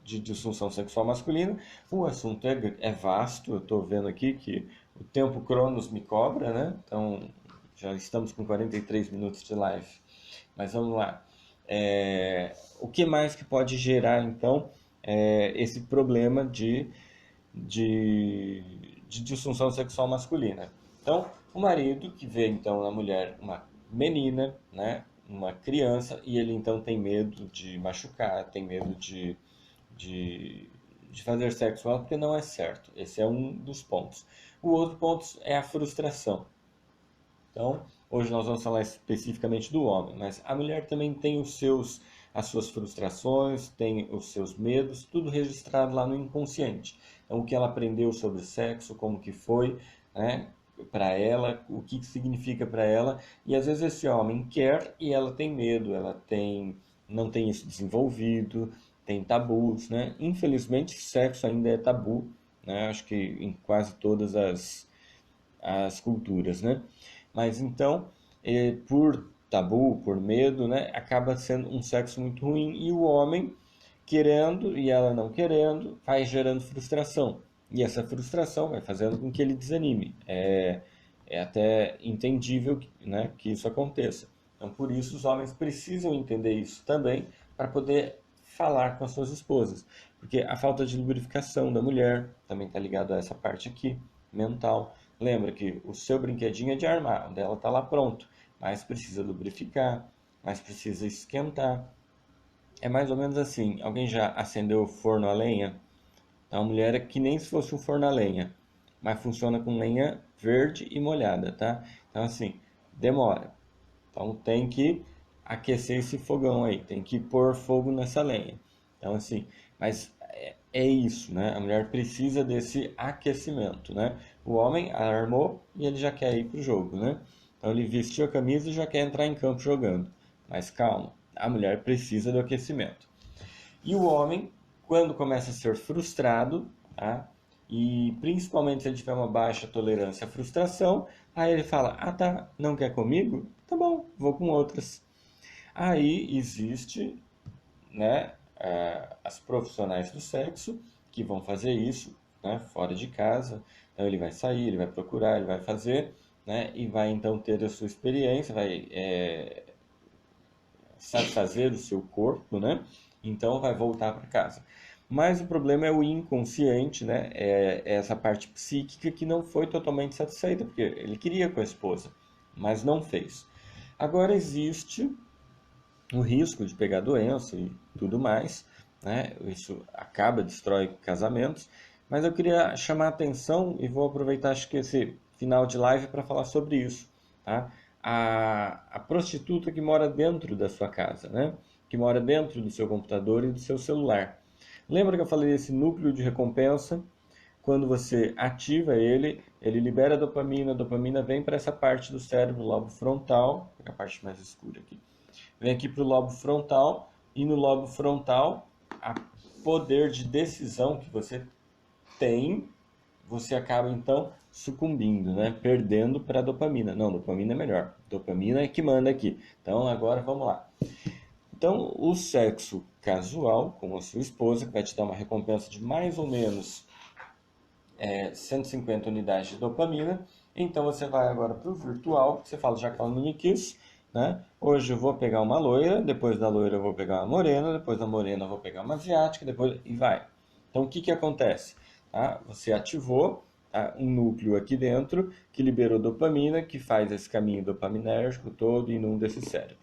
A: disfunção sexual masculina. O assunto é vasto, eu estou vendo aqui que o tempo Cronos me cobra, né? Então já estamos com 43 minutos de live. Mas vamos lá. O que mais que pode gerar, então, esse problema de, de disfunção sexual masculina? Então, o marido que vê, então, na mulher uma menina, né? Uma criança, e ele, então, tem medo de machucar, tem medo de, de fazer sexo ela porque não é certo. Esse é um dos pontos. O outro ponto é a frustração. Então, hoje nós vamos falar especificamente do homem, mas a mulher também tem as suas frustrações, tem os seus medos, tudo registrado lá no inconsciente. Então, o que ela aprendeu sobre sexo, como que foi, né, para ela, o que significa para ela, e às vezes esse homem quer e ela tem medo, não tem isso desenvolvido, tem tabus, né? Infelizmente, sexo ainda é tabu, né? Acho que em quase todas as culturas, né? Mas então, por tabu, por medo, né, acaba sendo um sexo muito ruim e o homem querendo e ela não querendo vai gerando frustração. E essa frustração vai fazendo com que ele desanime. É até entendível, né, que isso aconteça. Então, por isso, os homens precisam entender isso também para poder falar com as suas esposas. Porque a falta de lubrificação da mulher também está ligado a essa parte aqui, mental. Lembra que o seu brinquedinho é de armar, o dela está lá pronto, mas precisa lubrificar, mas precisa esquentar. É mais ou menos assim, alguém já acendeu o forno a lenha? Então, a mulher é que nem se fosse um forno a lenha, mas funciona com lenha verde e molhada, tá? Então, assim, demora. Então, tem que aquecer esse fogão aí, tem que pôr fogo nessa lenha. Então, assim, mas é isso, né? A mulher precisa desse aquecimento, né? O homem armou e ele já quer ir pro jogo, né? Então, ele vestiu a camisa e já quer entrar em campo jogando. Mas calma, a mulher precisa do aquecimento. E o homem, quando começa a ser frustrado, tá? E principalmente se ele tiver uma baixa tolerância à frustração, aí ele fala: Ah, tá, não quer comigo? Tá bom, vou com outras. Aí existe, né, as profissionais do sexo que vão fazer isso, né, fora de casa. Então ele vai sair, ele vai procurar, ele vai fazer, né, e vai então ter a sua experiência, vai satisfazer o seu corpo, né? Então vai voltar para casa. Mas o problema é o inconsciente, né? É essa parte psíquica que não foi totalmente satisfeita, porque ele queria com a esposa, mas não fez. Agora existe o risco de pegar doença e tudo mais, né? Isso acaba, destrói casamentos. Mas eu queria chamar a atenção e vou aproveitar acho que esse final de live para falar sobre isso, tá? A prostituta que mora dentro da sua casa, né? Que mora dentro do seu computador e do seu celular. Lembra que eu falei desse núcleo de recompensa? Quando você ativa ele, ele libera dopamina, a dopamina vem para essa parte do cérebro, lobo frontal, a parte mais escura aqui. Vem aqui para o lobo frontal e no lobo frontal, a poder de decisão que você tem, você acaba então sucumbindo, né? Perdendo para a dopamina. Não, dopamina é melhor. Dopamina é que manda aqui. Então agora vamos lá. Então o sexo casual com a sua esposa, que vai te dar uma recompensa de mais ou menos 150 unidades de dopamina. Então você vai agora para o virtual, você fala, já que ela não me quis, né? Hoje eu vou pegar uma loira, depois da loira eu vou pegar uma morena, depois da morena eu vou pegar uma asiática, depois e vai. Então o que que acontece? Tá? Você ativou, tá, um núcleo aqui dentro que liberou dopamina, que faz esse caminho dopaminérgico todo e inunda esse cérebro.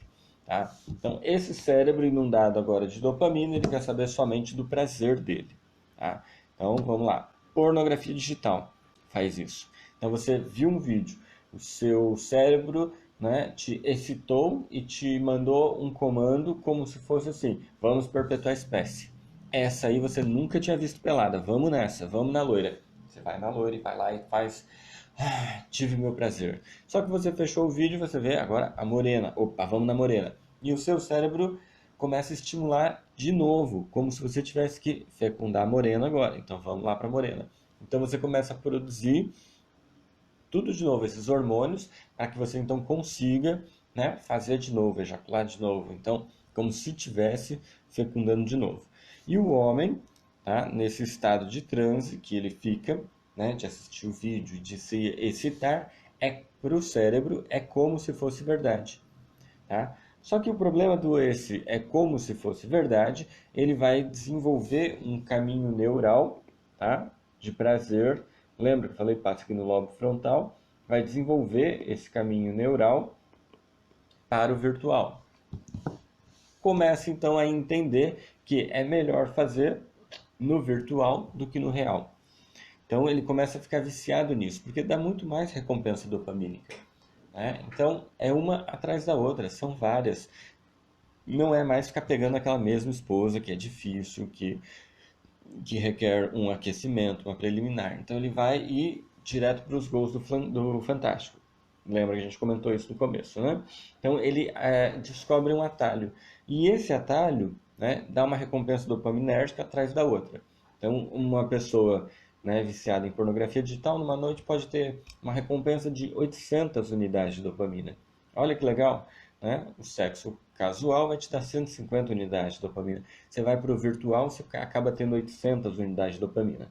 A: Tá? Então esse cérebro inundado agora de dopamina, ele quer saber somente do prazer dele. Tá? Então vamos lá. Pornografia digital faz isso. Então você viu um vídeo, o seu cérebro, né, te excitou e te mandou um comando como se fosse assim: vamos perpetuar a espécie. Essa aí você nunca tinha visto pelada, vamos nessa, vamos na loira. Você vai na loira e vai lá e faz. Tive meu prazer. Só que você fechou o vídeo e você vê agora a morena. Opa, vamos na morena. E o seu cérebro começa a estimular de novo, como se você tivesse que fecundar a morena agora. Então vamos lá para a morena. Então você começa a produzir tudo de novo, esses hormônios, para que você então consiga, né, fazer de novo, ejacular de novo. Então, como se estivesse fecundando de novo. E o homem, tá, nesse estado de transe que ele fica, né, de assistir o vídeo, de se excitar, para o cérebro é como se fosse verdade. Tá? Só que o problema do esse é como se fosse verdade, ele vai desenvolver um caminho neural, tá, de prazer. Lembra que eu falei, passa aqui no lobo frontal, vai desenvolver esse caminho neural para o virtual. Começa então a entender que é melhor fazer no virtual do que no real. Então ele começa a ficar viciado nisso, porque dá muito mais recompensa dopamínica. Né? Então é uma atrás da outra, são várias. Não é mais ficar pegando aquela mesma esposa que é difícil, que requer um aquecimento, uma preliminar. Então ele vai ir direto para os gols do Fantástico. Lembra que a gente comentou isso no começo, né? Então ele descobre um atalho. E esse atalho, né, dá uma recompensa dopaminérgica atrás da outra. Então uma pessoa, né, viciada em pornografia digital, numa noite pode ter uma recompensa de 800 unidades de dopamina. Olha que legal, né? O sexo casual vai te dar 150 unidades de dopamina. Você vai para o virtual, você acaba tendo 800 unidades de dopamina.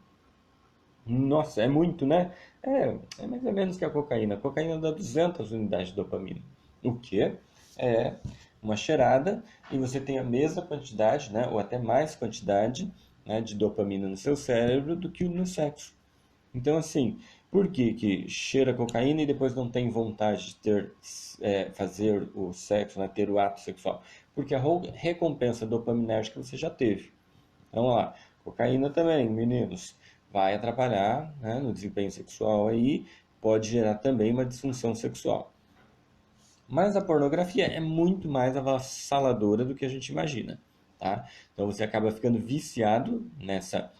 A: Nossa, é muito, né? É mais ou menos que a cocaína. A cocaína dá 200 unidades de dopamina. O quê? É uma cheirada e você tem a mesma quantidade, né, ou até mais quantidade, né, de dopamina no seu cérebro do que no sexo. Então, assim, por que que cheira cocaína e depois não tem vontade de fazer o sexo, né, ter o ato sexual? Porque a recompensa dopaminérgica você já teve. Então, vamos lá. Cocaína também, meninos, vai atrapalhar, né, no desempenho sexual aí, pode gerar também uma disfunção sexual. Mas a pornografia é muito mais avassaladora do que a gente imagina, tá? Então você acaba ficando viciado nessa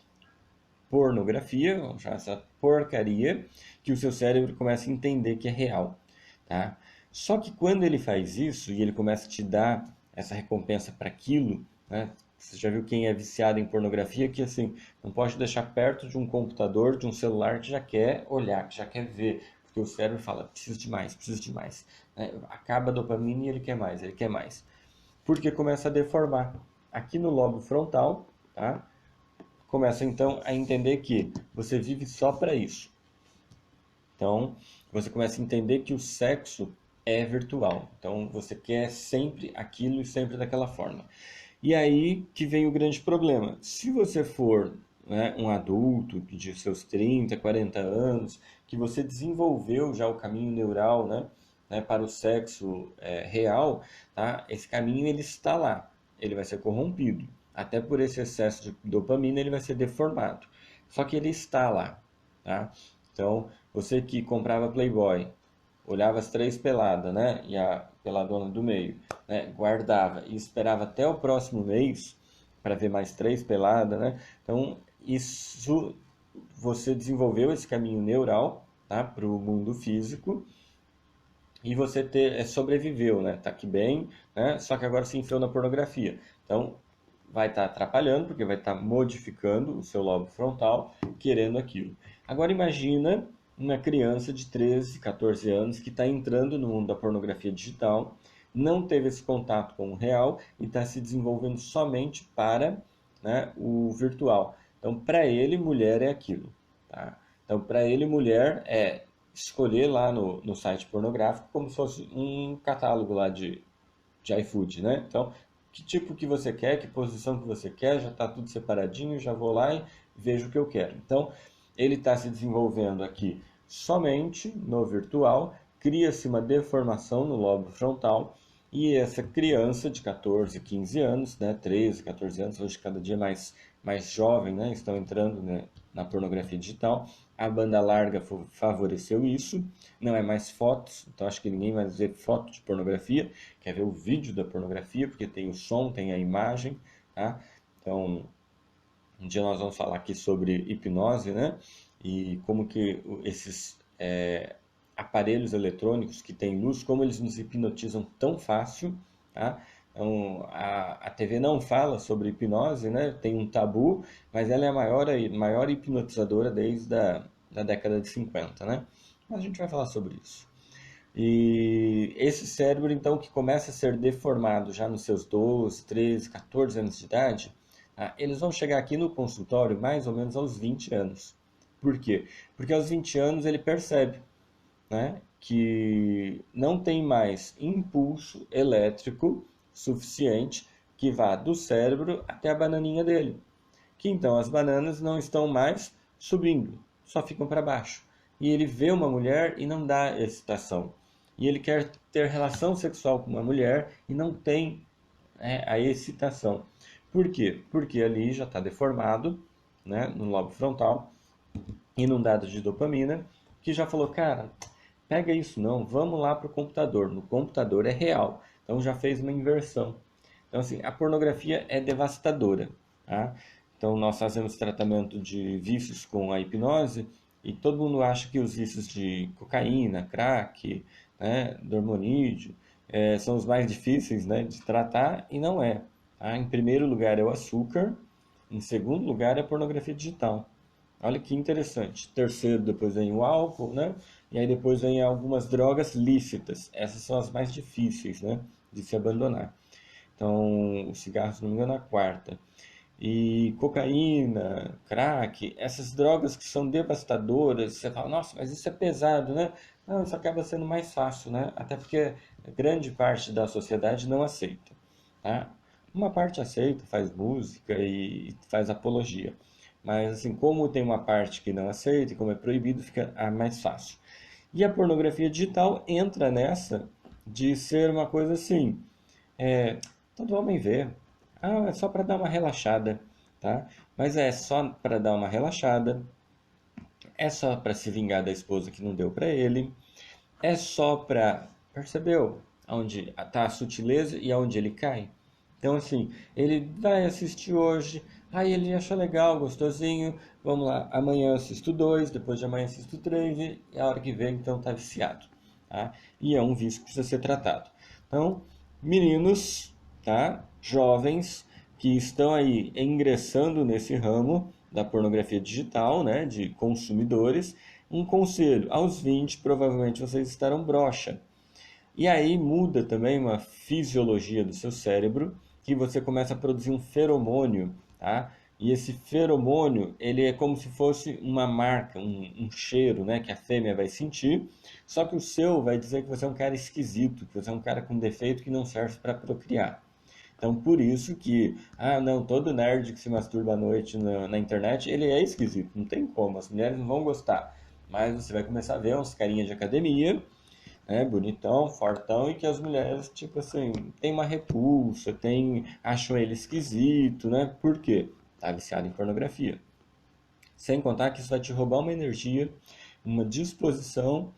A: pornografia, vamos chamar essa porcaria, que o seu cérebro começa a entender que é real, tá? Só que quando ele faz isso e ele começa a te dar essa recompensa para aquilo, né? Você já viu quem é viciado em pornografia que assim, não pode deixar perto de um computador, de um celular que já quer olhar, que já quer ver, porque o cérebro fala, preciso de mais, preciso de mais. Né? Acaba a dopamina e ele quer mais, ele quer mais. Porque começa a deformar. Aqui no lobo frontal, tá? Começa então a entender que você vive só para isso. Então, você começa a entender que o sexo é virtual. Então, você quer sempre aquilo e sempre daquela forma. E aí que vem o grande problema. Se você for, né, um adulto de seus 30, 40 anos, que você desenvolveu já o caminho neural, né, para o sexo real, tá? Esse caminho ele está lá, ele vai ser corrompido. Até por esse excesso de dopamina ele vai ser deformado. Só que ele está lá, tá? Então, você que comprava Playboy, olhava as três peladas, né? E a peladona do meio, né? Guardava e esperava até o próximo mês para ver mais três peladas, né? Então, isso você desenvolveu esse caminho neural, tá? Para o mundo físico e você sobreviveu, né? Tá aqui bem, né? Só que agora se enfiou na pornografia. Então, vai estar atrapalhando, porque vai estar modificando o seu lobo frontal, querendo aquilo. Agora imagina uma criança de 13, 14 anos que está entrando no mundo da pornografia digital, não teve esse contato com o real e está se desenvolvendo somente para, né, o virtual. Então, para ele, mulher é aquilo. Tá? Então, para ele, mulher é escolher lá no site pornográfico como se fosse um catálogo lá de iFood, né? Então, que tipo que você quer, que posição que você quer, já está tudo separadinho, já vou lá e vejo o que eu quero. Então, ele está se desenvolvendo aqui somente no virtual, cria-se uma deformação no lobo frontal e essa criança de 14, 15 anos, né, 13, 14 anos, hoje cada dia mais jovem, né, estão entrando, né, na pornografia digital. A banda larga favoreceu isso, não é mais fotos, então acho que ninguém vai ver foto de pornografia, quer ver o vídeo da pornografia, porque tem o som, tem a imagem, tá? Então, um dia nós vamos falar aqui sobre hipnose, né? E como que esses aparelhos eletrônicos que têm luz, como eles nos hipnotizam tão fácil, tá? Então, a TV não fala sobre hipnose, né? Tem um tabu, mas ela é a maior hipnotizadora desde da década de 50, né? Mas a gente vai falar sobre isso. E esse cérebro, então, que começa a ser deformado já nos seus 12, 13, 14 anos de idade, eles vão chegar aqui no consultório mais ou menos aos 20 anos. Por quê? Porque aos 20 anos ele percebe, né, que não tem mais impulso elétrico suficiente que vá do cérebro até a bananinha dele. Que então as bananas não estão mais subindo, só ficam para baixo. E ele vê uma mulher e não dá excitação. E ele quer ter relação sexual com uma mulher e não tem, a excitação. Por quê? Porque ali já está deformado, né, no lobo frontal, inundado de dopamina, que já falou, cara, pega isso não, vamos lá para o computador. No computador é real. Então já fez uma inversão. Então, assim, a pornografia é devastadora, tá? Então, nós fazemos tratamento de vícios com a hipnose e todo mundo acha que os vícios de cocaína, crack, né, dormonídeo, são os mais difíceis, né, de tratar e não é. Tá? Em primeiro lugar é o açúcar, em segundo lugar é a pornografia digital. Olha que interessante. Terceiro, depois vem o álcool, né? E aí depois vem algumas drogas lícitas. Essas são as mais difíceis, né, de se abandonar. Então, o cigarro, se não me engano, é a quarta. E cocaína, crack, essas drogas que são devastadoras, você fala, nossa, mas isso é pesado, né? Não, isso acaba sendo mais fácil, né? Até porque grande parte da sociedade não aceita, tá? Uma parte aceita, faz música e faz apologia. Mas, assim, como tem uma parte que não aceita e como é proibido, fica mais fácil. E a pornografia digital entra nessa de ser uma coisa assim, é, todo homem vê. Ah, é só para dar uma relaxada, tá? Mas é só para dar uma relaxada, é só para se vingar da esposa que não deu para ele, é só para, percebeu? Onde está a sutileza e aonde ele cai. Então, assim, ele vai assistir hoje, aí ele acha legal, gostosinho, vamos lá, amanhã eu assisto dois, depois de amanhã assisto três, e a hora que vem, então tá viciado, tá? E é um vício que precisa ser tratado. Então, meninos, tá? Jovens que estão aí ingressando nesse ramo da pornografia digital, né, de consumidores, um conselho, aos 20 provavelmente vocês estarão broxa. E aí muda também uma fisiologia do seu cérebro, que você começa a produzir um feromônio, tá? E esse feromônio, ele é como se fosse uma marca, um cheiro, né, que a fêmea vai sentir, só que o seu vai dizer que você é um cara esquisito, que você é um cara com defeito que não serve para procriar. Então, por isso que, não, todo nerd que se masturba à noite na internet, ele é esquisito, não tem como, as mulheres não vão gostar. Mas você vai começar a ver uns carinhas de academia, né, bonitão, fortão, e que as mulheres, tipo assim, tem uma repulsa, acham ele esquisito, né? Por quê? Tá viciado em pornografia. Sem contar que isso vai te roubar uma energia, uma disposição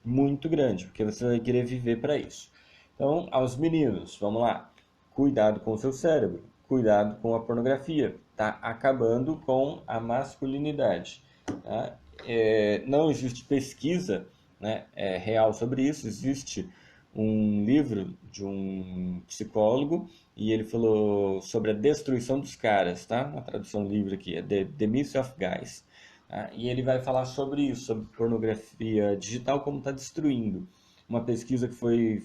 A: muito grande, porque você vai querer viver para isso. Então, aos meninos, vamos lá. Cuidado com o seu cérebro, cuidado com a pornografia. Tá acabando com a masculinidade. Tá? Não existe pesquisa, né, real sobre isso. Existe um livro de um psicólogo e ele falou sobre a destruição dos caras, tá? Uma tradução livre aqui, é The Myth of Guys. Tá? E ele vai falar sobre isso, sobre pornografia digital, como está destruindo. Uma pesquisa que foi...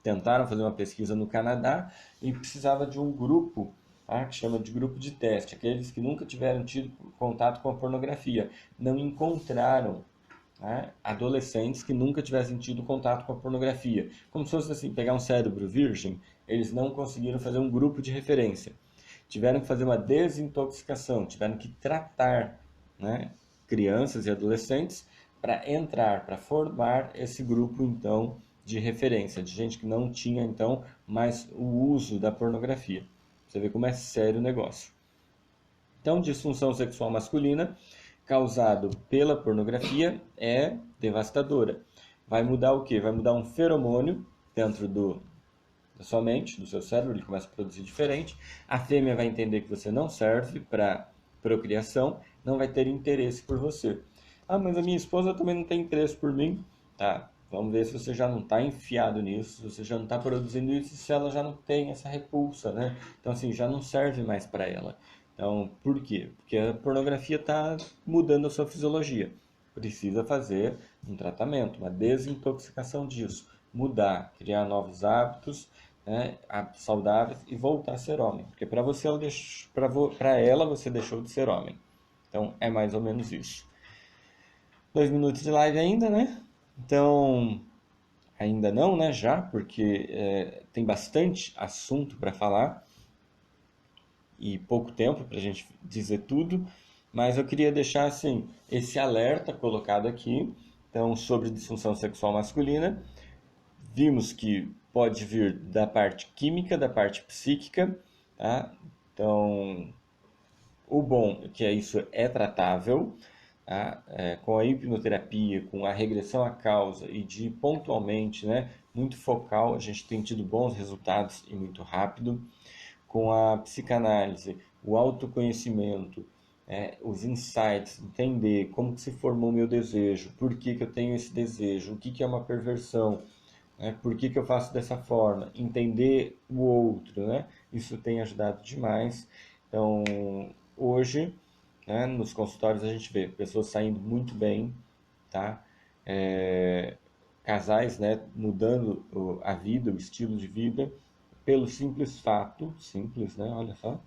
A: Tentaram fazer uma pesquisa no Canadá e precisava de um grupo, tá? Que chama de grupo de teste, aqueles que nunca tiveram tido contato com a pornografia. Não encontraram né, adolescentes que nunca tivessem tido contato com a pornografia. Como se fosse assim, pegar um cérebro virgem, eles não conseguiram fazer um grupo de referência. Tiveram que fazer uma desintoxicação, tiveram que tratar, né, crianças e adolescentes para entrar, para formar esse grupo, então, de referência, de gente que não tinha, então, mais o uso da pornografia. Você vê como é sério o negócio. Então, disfunção sexual masculina causado pela pornografia é devastadora. Vai mudar o quê? Vai mudar um feromônio dentro da sua mente, do seu cérebro, ele começa a produzir diferente. A fêmea vai entender que você não serve para procriação, não vai ter interesse por você. Ah, mas a minha esposa também não tem interesse por mim. Tá, vamos ver se você já não está enfiado nisso, se você já não está produzindo isso, se ela já não tem essa repulsa, né? Então, assim, já não serve mais para ela. Então, por quê? Porque a pornografia está mudando a sua fisiologia. Precisa fazer um tratamento, uma desintoxicação disso. Mudar, criar novos hábitos, né, saudáveis e voltar a ser homem. Porque para ela você deixou de ser homem. Então, é mais ou menos isso. 2 minutos de live ainda, né? Então, ainda não, né? Já, porque tem bastante assunto para falar e pouco tempo para a gente dizer tudo, mas eu queria deixar assim esse alerta colocado aqui, então sobre disfunção sexual masculina. Vimos que pode vir da parte química, da parte psíquica, tá? Então, o bom é que isso é tratável, tá? Com a hipnoterapia, com a regressão à causa e de pontualmente, né, muito focal, a gente tem tido bons resultados e muito rápido. Com a psicanálise, o autoconhecimento, os insights, entender como que se formou o meu desejo, por que que eu tenho esse desejo, o que que é uma perversão, né? Por que que eu faço dessa forma, entender o outro, né? Isso tem ajudado demais. Então, hoje, né, nos consultórios a gente vê pessoas saindo muito bem, tá? Casais, né, mudando a vida, o estilo de vida, pelo simples fato, simples, né? Olha só,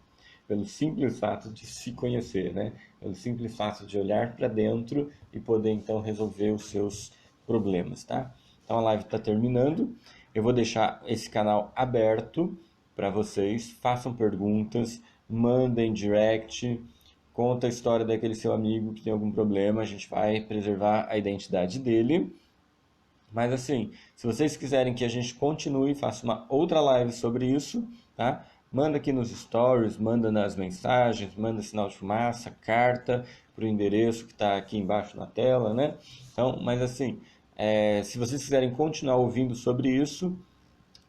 A: pelo simples fato de se conhecer, né? Pelo simples fato de olhar para dentro e poder então resolver os seus problemas, tá? Então a live está terminando. Eu vou deixar esse canal aberto para vocês. Façam perguntas, mandem direct, conta a história daquele seu amigo que tem algum problema. A gente vai preservar a identidade dele. Mas assim, se vocês quiserem que a gente continue, faça uma outra live sobre isso, tá? Manda aqui nos stories, manda nas mensagens, manda sinal de fumaça, carta para o endereço que está aqui embaixo na tela, né? Então, mas assim, se vocês quiserem continuar ouvindo sobre isso,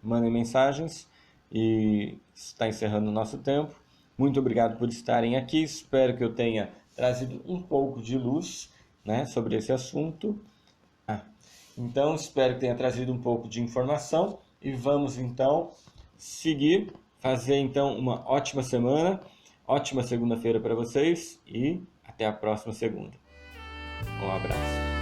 A: mandem mensagens e está encerrando o nosso tempo. Muito obrigado por estarem aqui, espero que eu tenha trazido um pouco de luz, né, sobre esse assunto. Então, espero que tenha trazido um pouco de informação e vamos então seguir, fazer então uma ótima semana, ótima segunda-feira para vocês e até a próxima segunda. Um abraço.